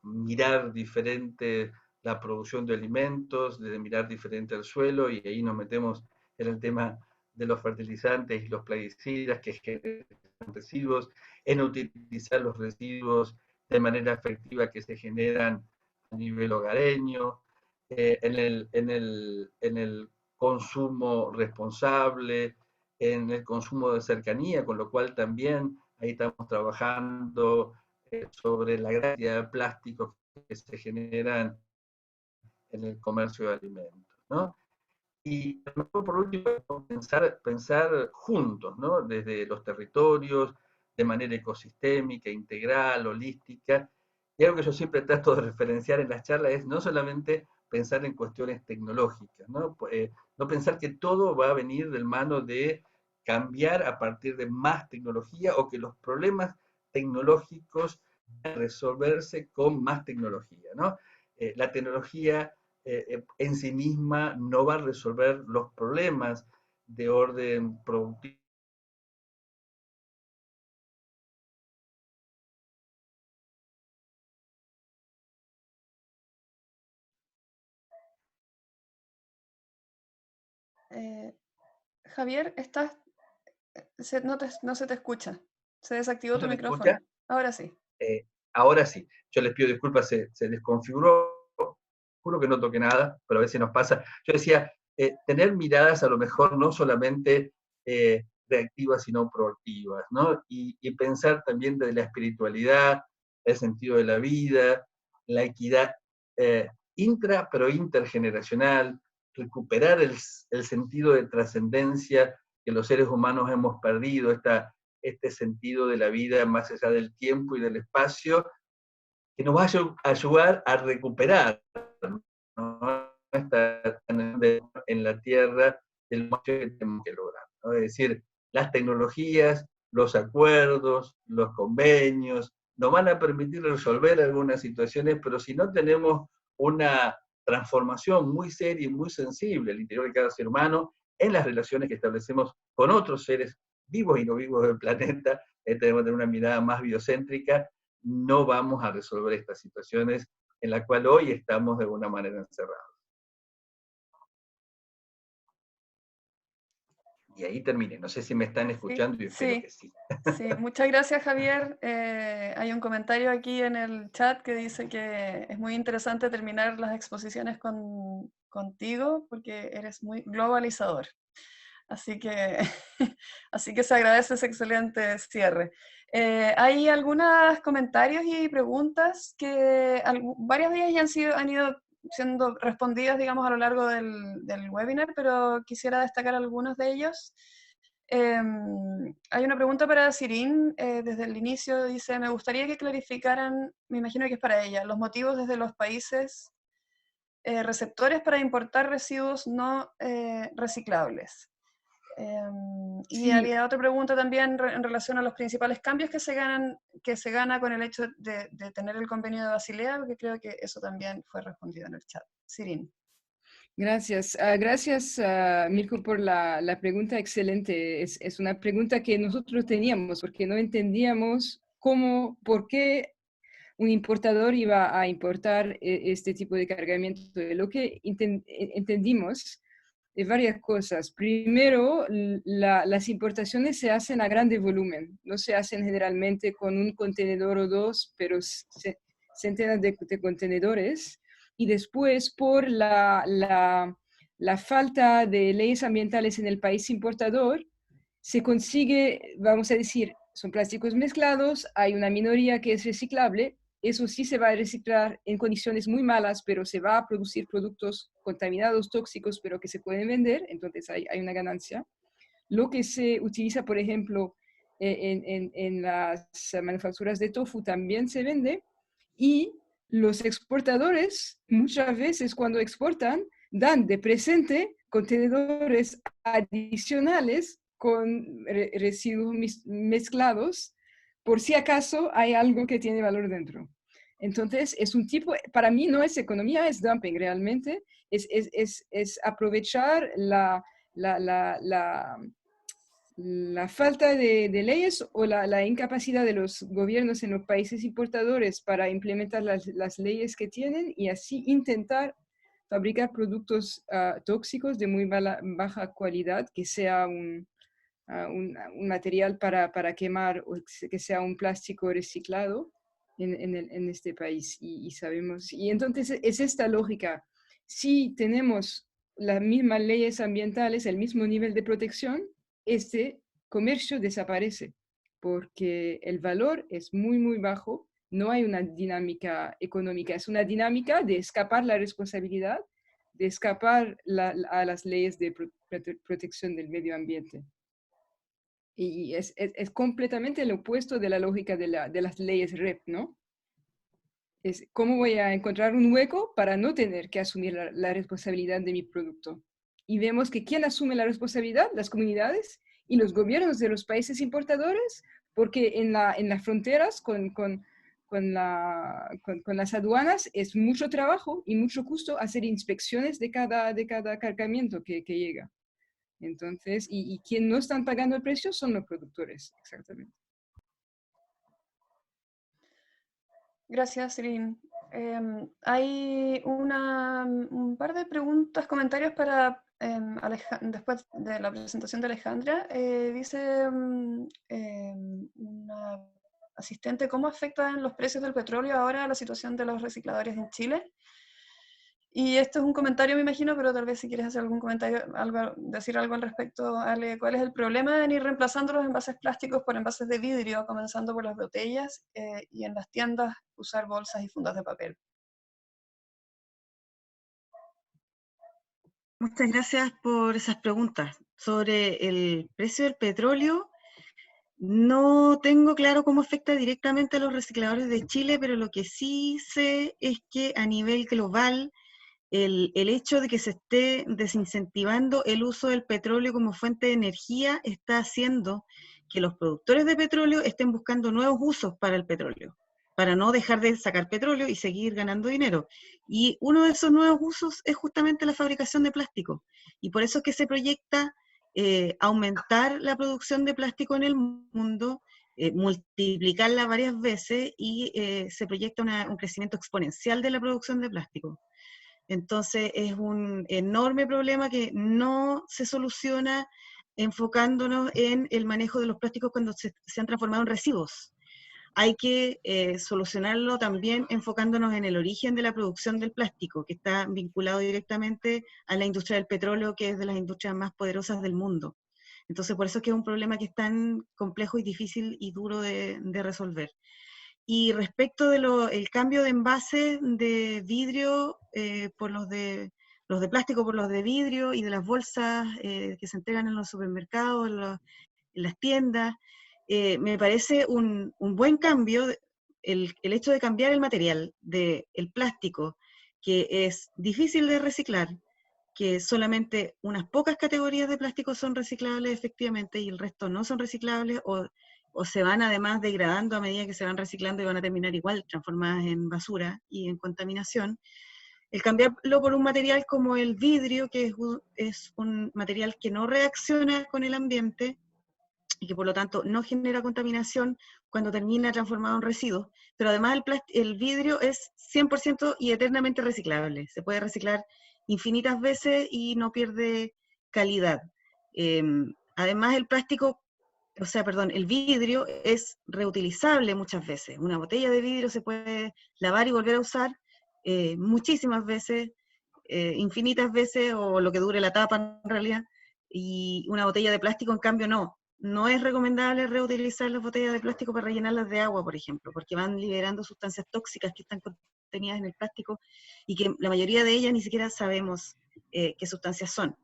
mirar diferente la producción de alimentos, de mirar diferente el suelo, y ahí nos metemos en el tema de los fertilizantes y los plaguicidas que generan residuos, en utilizar los residuos de manera efectiva que se generan a nivel hogareño, en el consumo responsable, en el consumo de cercanía, con lo cual también ahí estamos trabajando sobre la gran cantidad de plásticos que se generan en el comercio de alimentos, ¿no? Y por último, pensar juntos, ¿no? Desde los territorios, de manera ecosistémica, integral, holística. Y algo que yo siempre trato de referenciar en las charlas es no solamente pensar en cuestiones tecnológicas, ¿no? No pensar que todo va a venir del mano de cambiar a partir de más tecnología o que los problemas tecnológicos van a resolverse con más tecnología, ¿no? La tecnología en sí misma no va a resolver los problemas de orden productivo. Javier, no se te escucha. Se desactivó ¿No tu se me micrófono. escucha? Ahora sí. Ahora sí, yo les pido disculpas, se desconfiguró, juro que no toqué nada, pero a veces nos pasa. Yo decía, tener miradas a lo mejor no solamente reactivas, sino proactivas, ¿no? Y pensar también de la espiritualidad, el sentido de la vida, la equidad eh, pero intergeneracional, recuperar el sentido de trascendencia que los seres humanos hemos perdido, este sentido de la vida más allá del tiempo y del espacio, que nos va a ayudar a recuperar, ¿no? En la Tierra el que tenemos que lograr, ¿no? Es decir, las tecnologías, los acuerdos, los convenios, nos van a permitir resolver algunas situaciones, pero si no tenemos una transformación muy seria y muy sensible al interior de cada ser humano, en las relaciones que establecemos con otros seres vivos y no vivos del planeta, tenemos que tener una mirada más biocéntrica, no vamos a resolver estas situaciones en las cuales hoy estamos de alguna manera encerrados. Y ahí terminé. No sé si me están escuchando y espero que sí. Sí, muchas gracias, Javier. Hay un comentario aquí en el chat que dice que es muy interesante terminar las exposiciones contigo porque eres muy globalizador. Así que, así que se agradece ese excelente cierre. Hay algunos comentarios y preguntas que varias de ellas han ido siendo respondidas, digamos, a lo largo del webinar, pero quisiera destacar algunos de ellos. Hay una pregunta para Sirin, desde el inicio dice, me gustaría que clarificaran, me imagino que es para ella, los motivos desde los países receptores para importar residuos no reciclables. Y Sí, había otra pregunta también en relación a los principales cambios que se gana con el hecho de tener el convenio de Basilea, porque creo que eso también fue respondido en el chat. Sirin. gracias. Gracias, Mirko, por la pregunta excelente. Es una pregunta que nosotros teníamos porque no entendíamos por qué un importador iba a importar este tipo de cargamento. Lo que entendimos de varias cosas. Primero, las importaciones se hacen a grande volumen, no se hacen generalmente con un contenedor o dos, pero centenas de contenedores. Y después, por la falta de leyes ambientales en el país importador, se consigue, vamos a decir, son plásticos mezclados, hay una minoría que es reciclable, eso sí se va a reciclar en condiciones muy malas, pero se va a producir productos contaminados, tóxicos, pero que se pueden vender, entonces hay una ganancia. Lo que se utiliza, por ejemplo, en las manufacturas de tofu también se vende, y los exportadores muchas veces cuando exportan dan de presente contenedores adicionales con residuos mezclados por si acaso hay algo que tiene valor dentro. Entonces, es un tipo, para mí no es economía, es dumping realmente, es aprovechar la falta de leyes o la incapacidad de los gobiernos en los países importadores para implementar las leyes que tienen y así intentar fabricar productos tóxicos de muy baja calidad, que sea un material para quemar o que sea un plástico reciclado en este país. Y sabemos, y entonces es esta lógica. Si tenemos las mismas leyes ambientales, el mismo nivel de protección, este comercio desaparece porque el valor es muy, muy bajo. No hay una dinámica económica, es una dinámica de escapar la responsabilidad, de escapar a las leyes de protección del medio ambiente. Y es completamente el opuesto de la lógica de las leyes REP, ¿no? Es cómo voy a encontrar un hueco para no tener que asumir la responsabilidad de mi producto. Y vemos que ¿quién asume la responsabilidad? Las comunidades y los gobiernos de los países importadores, porque en las fronteras con las aduanas es mucho trabajo y mucho costo hacer inspecciones de cada cargamento que llega. Entonces, y quien no están pagando el precio son los productores, exactamente. Gracias, Sirin. Hay un par de preguntas, comentarios para después de la presentación de Alejandra. Dice una asistente, ¿cómo afectan los precios del petróleo ahora a la situación de los recicladores en Chile? Y esto es un comentario, me imagino, pero tal vez si quieres hacer algún comentario, decir algo al respecto, Ale, ¿cuál es el problema en ir reemplazando los envases plásticos por envases de vidrio, comenzando por las botellas, y en las tiendas usar bolsas y fundas de papel? Muchas gracias por esas preguntas. Sobre el precio del petróleo, no tengo claro cómo afecta directamente a los recicladores de Chile, pero lo que sí sé es que a nivel global, el hecho de que se esté desincentivando el uso del petróleo como fuente de energía está haciendo que los productores de petróleo estén buscando nuevos usos para el petróleo, para no dejar de sacar petróleo y seguir ganando dinero. Y uno de esos nuevos usos es justamente la fabricación de plástico. Y por eso es que se proyecta aumentar la producción de plástico en el mundo, multiplicarla varias veces y se proyecta un crecimiento exponencial de la producción de plástico. Entonces es un enorme problema que no se soluciona enfocándonos en el manejo de los plásticos cuando se han transformado en residuos. Hay que solucionarlo también enfocándonos en el origen de la producción del plástico, que está vinculado directamente a la industria del petróleo, que es de las industrias más poderosas del mundo. Entonces, por eso es que es un problema que es tan complejo y difícil y duro de resolver. Y respecto del cambio de envases de vidrio por los de los de plástico por los de vidrio y de las bolsas que se entregan en los supermercados, en las tiendas. Me parece un buen cambio el hecho de cambiar el material del plástico, que es difícil de reciclar, que solamente unas pocas categorías de plástico son reciclables efectivamente y el resto no son reciclables o se van además degradando a medida que se van reciclando y van a terminar igual transformadas en basura y en contaminación. El cambiarlo por un material como el vidrio, que es un material que no reacciona con el ambiente y que por lo tanto no genera contaminación cuando termina transformado en residuos, pero además el vidrio es 100% y eternamente reciclable, se puede reciclar infinitas veces y no pierde calidad. Además el vidrio es reutilizable muchas veces, una botella de vidrio se puede lavar y volver a usar muchísimas veces, infinitas veces, o lo que dure la tapa en realidad, y una botella de plástico en cambio no. No es recomendable reutilizar las botellas de plástico para rellenarlas de agua, por ejemplo, porque van liberando sustancias tóxicas que están contenidas en el plástico y que la mayoría de ellas ni siquiera sabemos qué sustancias son.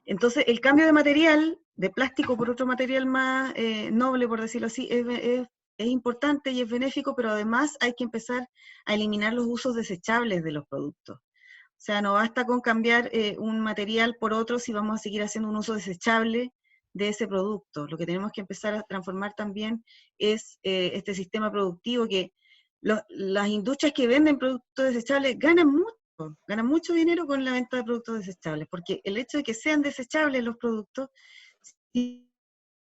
Entonces, el cambio de material, de plástico por otro material más noble, por decirlo así, es importante y es benéfico, pero además hay que empezar a eliminar los usos desechables de los productos. O sea, no basta con cambiar un material por otro si vamos a seguir haciendo un uso desechable de ese producto. Lo que tenemos que empezar a transformar también es este sistema productivo que las industrias que venden productos desechables ganan mucho dinero con la venta de productos desechables, porque el hecho de que sean desechables los productos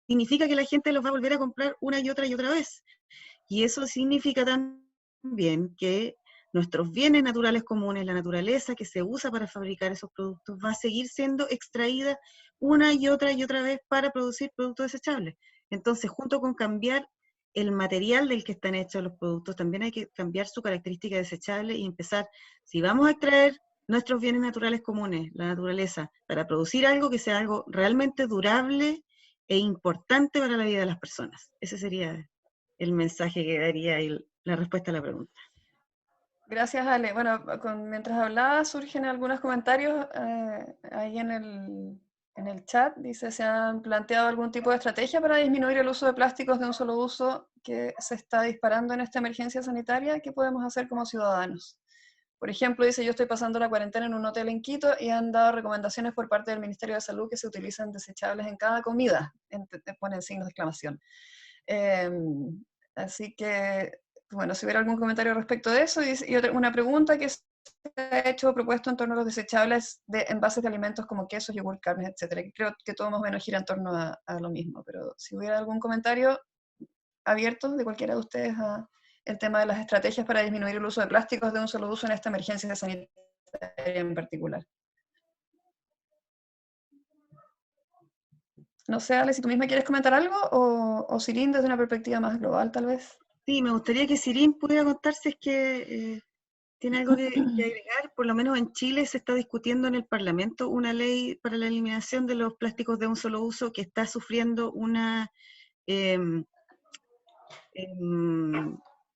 significa que la gente los va a volver a comprar una y otra vez. Y eso significa también que nuestros bienes naturales comunes, la naturaleza que se usa para fabricar esos productos, va a seguir siendo extraída una y otra vez para producir productos desechables. Entonces, junto con cambiar el material del que están hechos los productos, también hay que cambiar su característica desechable y empezar, si vamos a extraer nuestros bienes naturales comunes, la naturaleza, para producir algo que sea algo realmente durable e importante para la vida de las personas. Ese sería el mensaje que daría y la respuesta a la pregunta. Gracias, Ale. Bueno, mientras hablaba surgen algunos comentarios ahí en el chat. Dice, ¿se han planteado algún tipo de estrategia para disminuir el uso de plásticos de un solo uso que se está disparando en esta emergencia sanitaria? ¿Qué podemos hacer como ciudadanos? Por ejemplo, dice, yo estoy pasando la cuarentena en un hotel en Quito y han dado recomendaciones por parte del Ministerio de Salud que se utilizan desechables en cada comida. Te ponen signos de exclamación. Así que, bueno, si hubiera algún comentario respecto de eso, y una pregunta que se ha hecho, propuesto en torno a los desechables de envases de alimentos como quesos, yogur, carnes, etcétera, que creo que todo más o menos gira en torno a lo mismo, pero si hubiera algún comentario abierto de cualquiera de ustedes a el tema de las estrategias para disminuir el uso de plásticos de un solo uso en esta emergencia sanitaria en particular. No sé, Ale, si tú misma quieres comentar algo, o Sirin desde una perspectiva más global, tal vez. Sí, me gustaría que Sirin pudiera contar si es que tiene algo que agregar. Por lo menos en Chile se está discutiendo en el Parlamento una ley para la eliminación de los plásticos de un solo uso que está sufriendo una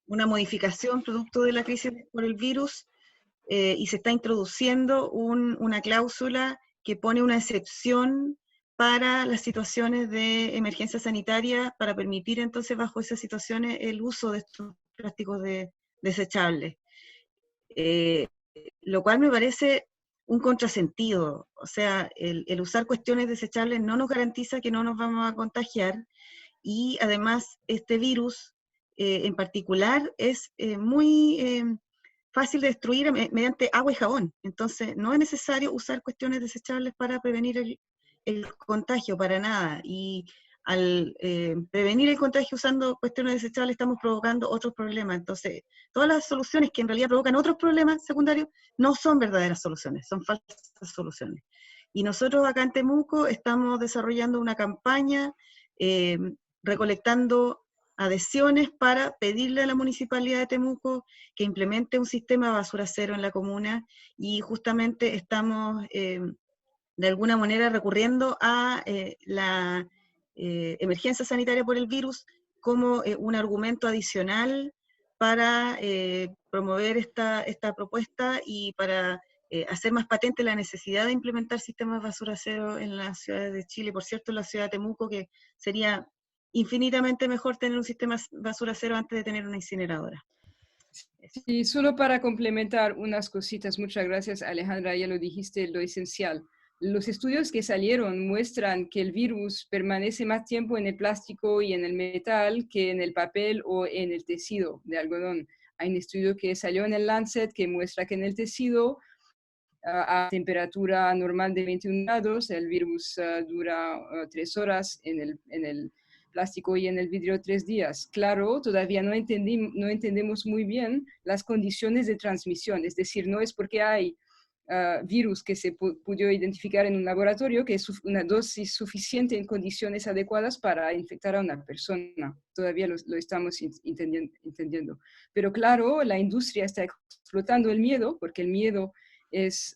modificación producto de la crisis por el virus, y se está introduciendo una cláusula que pone una excepción para las situaciones de emergencia sanitaria, para permitir entonces bajo esas situaciones el uso de estos plásticos desechables. Lo cual me parece un contrasentido. O sea, el usar cuestiones desechables no nos garantiza que no nos vamos a contagiar, y además este virus en particular es muy fácil de destruir mediante agua y jabón. Entonces no es necesario usar cuestiones desechables para prevenir el contagio, para nada. Y al prevenir el contagio usando cuestiones desechables estamos provocando otros problemas. Entonces, todas las soluciones que en realidad provocan otros problemas secundarios no son verdaderas soluciones, son falsas soluciones. Y nosotros acá en Temuco estamos desarrollando una campaña recolectando adhesiones para pedirle a la Municipalidad de Temuco que implemente un sistema de basura cero en la comuna, y justamente estamos de alguna manera recurriendo a la emergencia sanitaria por el virus como un argumento adicional para promover esta propuesta y para hacer más patente la necesidad de implementar sistemas de basura cero en las ciudades de Chile. Por cierto, en la ciudad de Temuco, que sería infinitamente mejor tener un sistema de basura cero antes de tener una incineradora. Sí, solo para complementar unas cositas, muchas gracias Alejandra, ya lo dijiste, lo esencial. Los estudios que salieron muestran que el virus permanece más tiempo en el plástico y en el metal que en el papel o en el tejido de algodón. Hay un estudio que salió en el Lancet que muestra que en el tejido a temperatura normal de 21 grados, el virus dura 3 horas, en el plástico y en el vidrio 3 días. Claro, todavía no entendemos muy bien las condiciones de transmisión, es decir, no es porque hay virus que se pudo identificar en un laboratorio que es una dosis suficiente en condiciones adecuadas para infectar a una persona. Todavía lo estamos entendiendo. Pero claro, la industria está explotando el miedo, porque el miedo es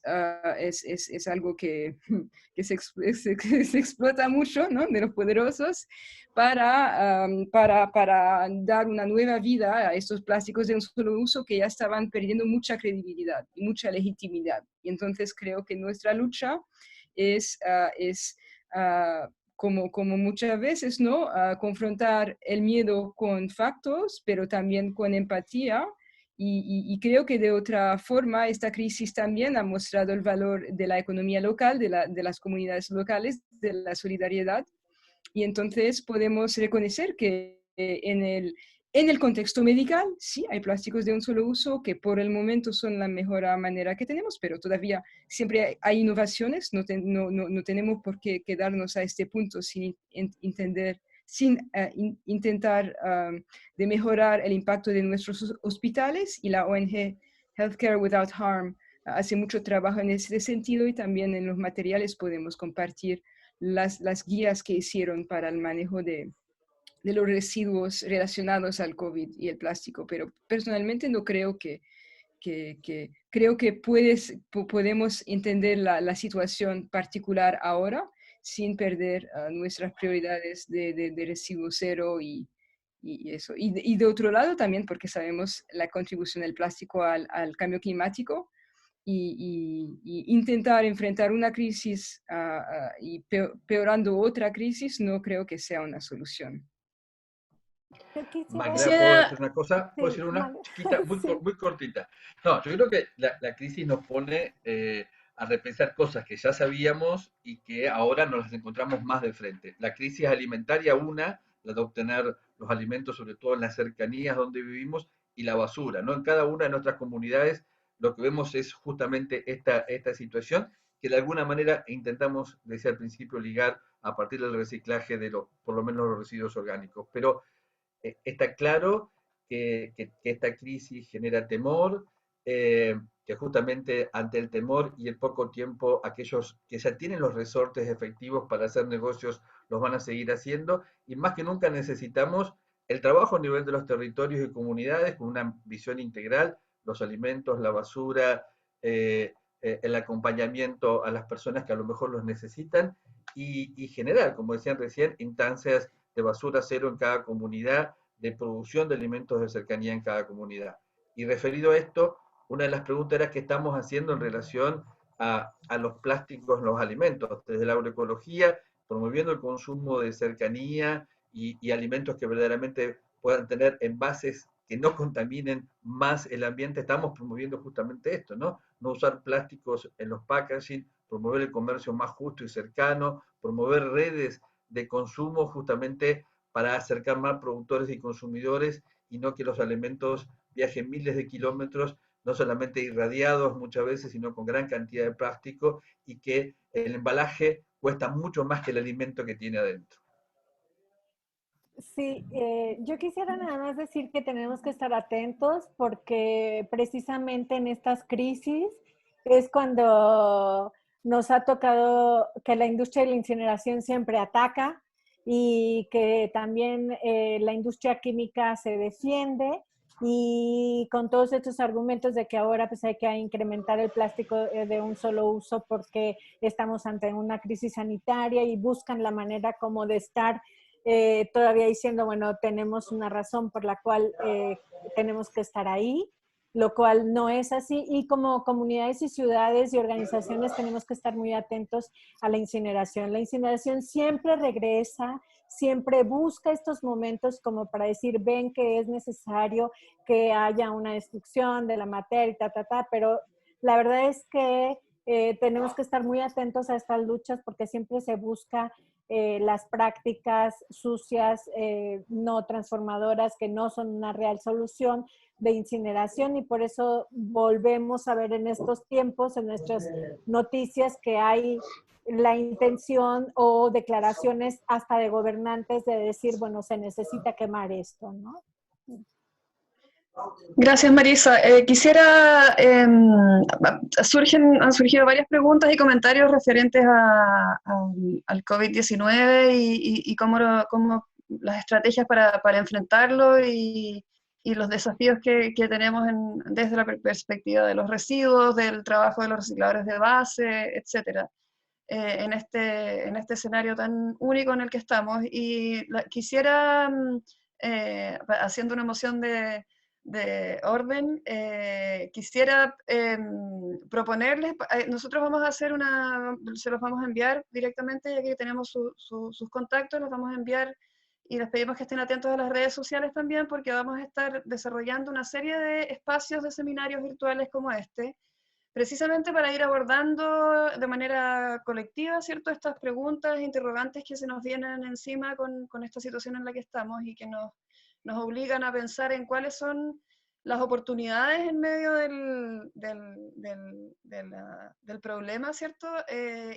algo que se explota mucho, ¿no? De los poderosos para dar una nueva vida a estos plásticos de un solo uso que ya estaban perdiendo mucha credibilidad y mucha legitimidad. Y entonces creo que nuestra lucha es como muchas veces, ¿no? Confrontar el miedo con factos, pero también con empatía. Y creo que de otra forma esta crisis también ha mostrado el valor de la economía local, de las comunidades locales, de la solidaridad. Y entonces podemos reconocer que en el contexto medical sí hay plásticos de un solo uso que por el momento son la mejor manera que tenemos, pero todavía siempre hay innovaciones, no tenemos por qué quedarnos a este punto sin entender, sin intentar de mejorar el impacto de nuestros hospitales, y la ONG Healthcare Without Harm hace mucho trabajo en ese sentido, y también en los materiales podemos compartir las guías que hicieron para el manejo de los residuos relacionados al COVID y el plástico, pero personalmente no creo creo que podemos entender la situación particular ahora sin perder nuestras prioridades de residuo cero y eso. Y de otro lado también, porque sabemos la contribución del plástico al cambio climático, y intentar enfrentar una crisis y peorando otra crisis, no creo que sea una solución. Yo quisiera... Magda, ¿puedo decir una cosa? ¿Puedo Sí, decir una vale. chiquita, Sí. muy cortita? No, yo creo que la crisis nos pone a repensar cosas que ya sabíamos y que ahora nos las encontramos más de frente. La crisis alimentaria, la de obtener los alimentos, sobre todo en las cercanías donde vivimos, y la basura, ¿no? En cada una de nuestras comunidades lo que vemos es justamente esta situación que de alguna manera intentamos, decía al principio, ligar a partir del reciclaje de por lo menos los residuos orgánicos. Pero está claro que esta crisis genera temor, que justamente ante el temor y el poco tiempo, aquellos que ya tienen los resortes efectivos para hacer negocios los van a seguir haciendo, y más que nunca necesitamos el trabajo a nivel de los territorios y comunidades con una visión integral, los alimentos, la basura, el acompañamiento a las personas que a lo mejor los necesitan, y generar, como decían recién, instancias de basura cero en cada comunidad, de producción de alimentos de cercanía en cada comunidad. Y referido a esto, una de las preguntas era qué estamos haciendo en relación a los plásticos en los alimentos, desde la agroecología, promoviendo el consumo de cercanía y alimentos que verdaderamente puedan tener envases que no contaminen más el ambiente. Estamos promoviendo justamente esto, ¿no? No usar plásticos en los packaging, promover el comercio más justo y cercano, promover redes de consumo justamente para acercar más productores y consumidores, y no que los alimentos viajen miles de kilómetros, no solamente irradiados muchas veces, sino con gran cantidad de plástico, y que el embalaje cuesta mucho más que el alimento que tiene adentro. Sí, yo quisiera nada más decir que tenemos que estar atentos porque precisamente en estas crisis es cuando nos ha tocado que la industria de la incineración siempre ataca y que también la industria química se defiende, y con todos estos argumentos de que ahora pues hay que incrementar el plástico de un solo uso porque estamos ante una crisis sanitaria, y buscan la manera como de estar todavía diciendo, bueno, tenemos una razón por la cual tenemos que estar ahí. lo cual no es así. Y como comunidades y ciudades y organizaciones tenemos que estar muy atentos a la incineración. La incineración siempre regresa, siempre busca estos momentos como para decir, ven que es necesario que haya una destrucción de la materia, pero la verdad es que tenemos que estar muy atentos a estas luchas porque siempre se busca las prácticas sucias, no transformadoras, que no son una real solución de incineración, y por eso volvemos a ver en estos tiempos, en nuestras noticias, que hay la intención o declaraciones hasta de gobernantes de decir, bueno, se necesita quemar esto, ¿no? Gracias, Marisa. Han surgido varias preguntas y comentarios referentes al COVID-19 y cómo las estrategias para enfrentarlo y los desafíos que tenemos desde la perspectiva de los residuos, del trabajo de los recicladores de base, etcétera, en este escenario tan único en el que estamos. Y quisiera, haciendo una moción de orden, quisiera proponerles, nosotros vamos a hacer se los vamos a enviar directamente, ya que tenemos sus contactos, los vamos a enviar y les pedimos que estén atentos a las redes sociales también, porque vamos a estar desarrollando una serie de espacios de seminarios virtuales como este, precisamente para ir abordando de manera colectiva, ¿cierto?, estas preguntas, interrogantes que se nos vienen encima con esta situación en la que estamos y que nos obligan a pensar en cuáles son las oportunidades en medio del problema, ¿cierto?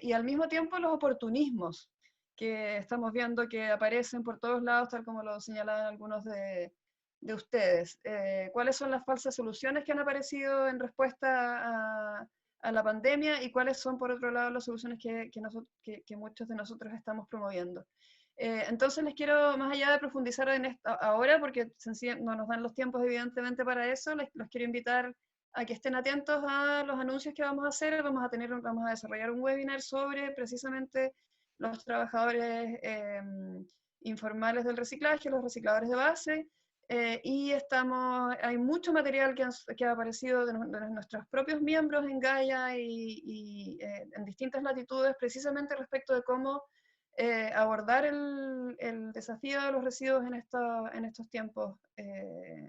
Y al mismo tiempo los oportunismos que estamos viendo que aparecen por todos lados, tal como lo señalaban algunos de ustedes. ¿Cuáles son las falsas soluciones que han aparecido en respuesta a la pandemia y cuáles son, por otro lado, las soluciones que muchos de nosotros estamos promoviendo? Entonces les quiero, más allá de profundizar en esto ahora, porque no nos dan los tiempos evidentemente para eso, los quiero invitar a que estén atentos a los anuncios que vamos a hacer. Vamos a desarrollar un webinar sobre precisamente los trabajadores informales del reciclaje, los recicladores de base, y hay mucho material que ha aparecido de nuestros propios miembros en Gaia y en distintas latitudes, precisamente respecto de cómo abordar el desafío de los residuos en estos tiempos,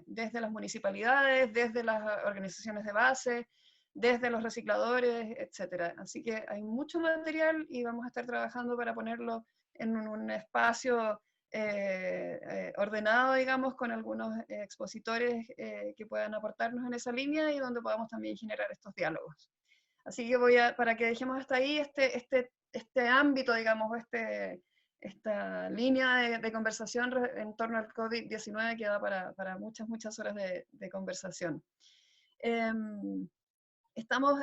desde las municipalidades, desde las organizaciones de base, desde los recicladores, etc. Así que hay mucho material y vamos a estar trabajando para ponerlo en un espacio ordenado, digamos, con algunos expositores que puedan aportarnos en esa línea y donde podamos también generar estos diálogos. Así que para que dejemos hasta ahí este ámbito, digamos, esta línea de conversación en torno al COVID-19 que da para muchas horas de conversación. Estamos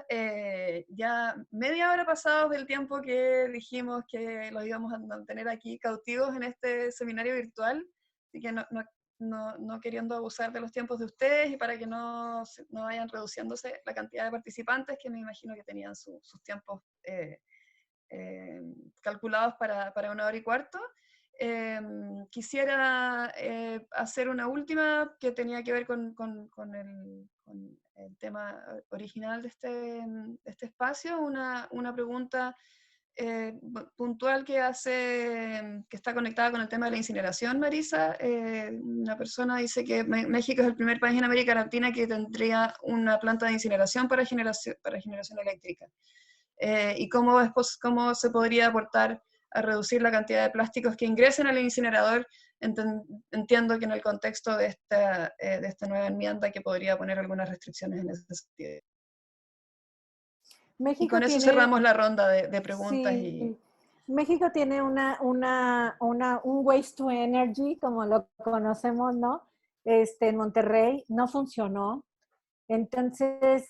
ya media hora pasados del tiempo que dijimos que los íbamos a mantener aquí cautivos en este seminario virtual, así que no queriendo abusar de los tiempos de ustedes y para que no vayan reduciéndose la cantidad de participantes, que me imagino que tenían sus tiempos calculados para 1 hora y cuarto. Quisiera hacer una última que tenía que ver con el tema original de este espacio, una pregunta puntual que está conectada con el tema de la incineración, Marisa. Una persona dice que México es el primer país en América Latina que tendría una planta de incineración para generación eléctrica. Y cómo se podría aportar a reducir la cantidad de plásticos que ingresen al incinerador. Entiendo que en el contexto de esta nueva enmienda que podría poner algunas restricciones en ese sentido. México y con eso cerramos la ronda de preguntas. Sí. México tiene un waste to energy, como lo conocemos, ¿no? En Monterrey no funcionó. Entonces,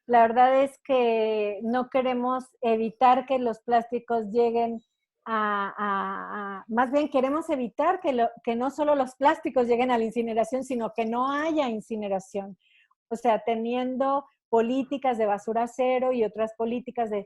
la verdad es que no queremos evitar que los plásticos lleguen más bien queremos evitar que no solo los plásticos lleguen a la incineración, sino que no haya incineración. O sea, teniendo políticas de basura cero y otras políticas de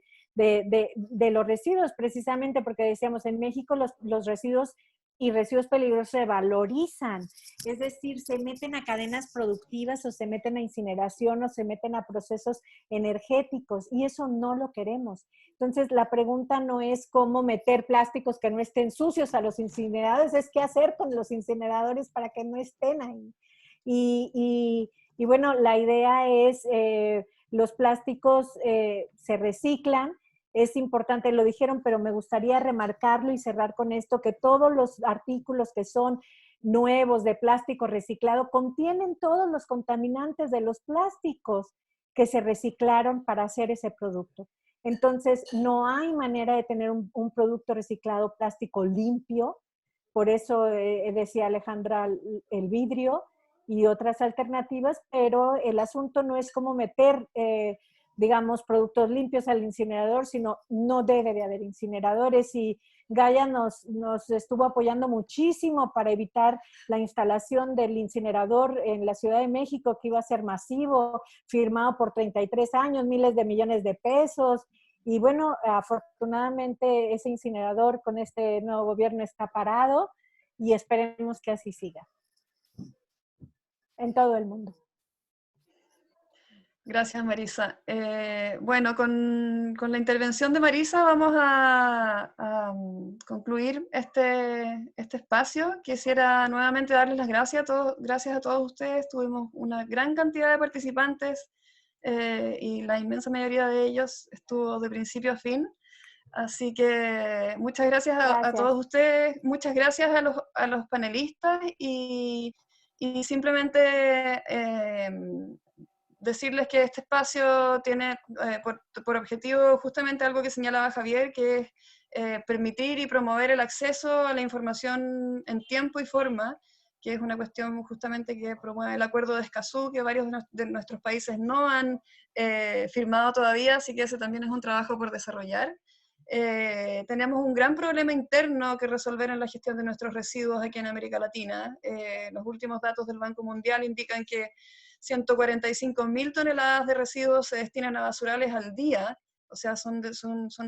los residuos, precisamente porque decíamos, en México los residuos y residuos peligrosos se valorizan, es decir, se meten a cadenas productivas o se meten a incineración o se meten a procesos energéticos y eso no lo queremos. Entonces, la pregunta no es cómo meter plásticos que no estén sucios a los incineradores, es qué hacer con los incineradores para que no estén ahí. Y bueno, la idea es, los plásticos se reciclan. Es importante, lo dijeron, pero me gustaría remarcarlo y cerrar con esto, que todos los artículos que son nuevos de plástico reciclado contienen todos los contaminantes de los plásticos que se reciclaron para hacer ese producto. Entonces, no hay manera de tener un producto reciclado plástico limpio. Por eso decía Alejandra el vidrio y otras alternativas, pero el asunto no es cómo meter digamos, productos limpios al incinerador, sino no debe de haber incineradores. Y Gaia nos estuvo apoyando muchísimo para evitar la instalación del incinerador en la Ciudad de México, que iba a ser masivo, firmado por 33 años, miles de millones de pesos. Y bueno, afortunadamente ese incinerador con este nuevo gobierno está parado y esperemos que así siga en todo el mundo. Gracias, Marisa. Bueno, con la intervención de Marisa vamos a concluir este espacio. Quisiera nuevamente darles las gracias a todos ustedes. Tuvimos una gran cantidad de participantes y la inmensa mayoría de ellos estuvo de principio a fin. Así que muchas gracias a todos ustedes, muchas gracias a los panelistas y simplemente decirles que este espacio tiene por objetivo justamente algo que señalaba Javier, que es permitir y promover el acceso a la información en tiempo y forma, que es una cuestión justamente que promueve el Acuerdo de Escazú, que varios de nuestros países no han firmado todavía, así que ese también es un trabajo por desarrollar. Tenemos un gran problema interno que resolver en la gestión de nuestros residuos aquí en América Latina. Los últimos datos del Banco Mundial indican que 145.000 toneladas de residuos se destinan a basurales al día, o sea, son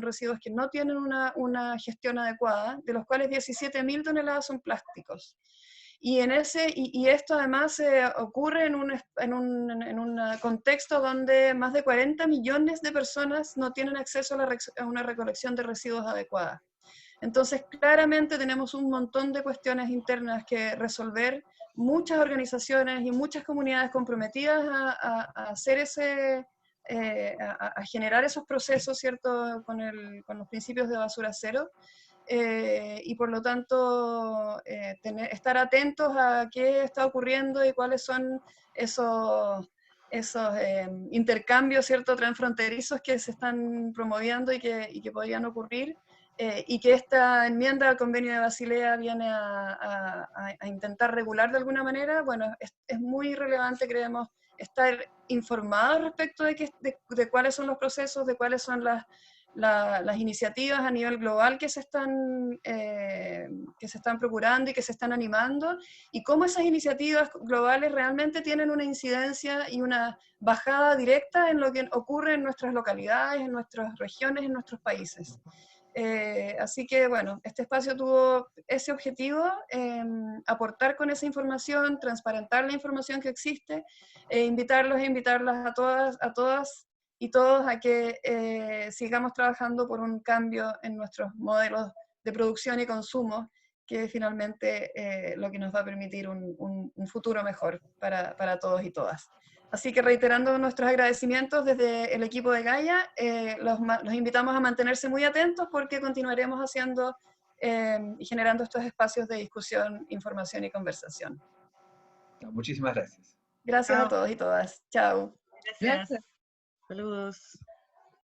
residuos que no tienen una gestión adecuada, de los cuales 17.000 toneladas son plásticos. Y esto además ocurre en un contexto donde más de 40 millones de personas no tienen acceso a una recolección de residuos adecuada. Entonces, claramente tenemos un montón de cuestiones internas que resolver, muchas organizaciones y muchas comunidades comprometidas a hacer a generar esos procesos, ¿cierto?, con los principios de basura cero. Y por lo tanto estar atentos a qué está ocurriendo y cuáles son esos intercambios, ¿cierto?, transfronterizos que se están promoviendo y que podrían ocurrir, y que esta enmienda al Convenio de Basilea viene a intentar regular de alguna manera. Bueno, es muy relevante, creemos, estar informados respecto de cuáles son los procesos, de cuáles son las iniciativas a nivel global que se están procurando y que se están animando, y cómo esas iniciativas globales realmente tienen una incidencia y una bajada directa en lo que ocurre en nuestras localidades, en nuestras regiones, en nuestros países. Así que bueno, este espacio tuvo ese objetivo, aportar con esa información, transparentar la información que existe, invitarlos e invitarlas a todas y todos a que sigamos trabajando por un cambio en nuestros modelos de producción y consumo, que finalmente lo que nos va a permitir un futuro mejor para todos y todas. Así que reiterando nuestros agradecimientos desde el equipo de Gaia, los invitamos a mantenerse muy atentos porque continuaremos haciendo y generando estos espacios de discusión, información y conversación. Muchísimas gracias. Gracias a todos y todas. Chao. Gracias. Saludos.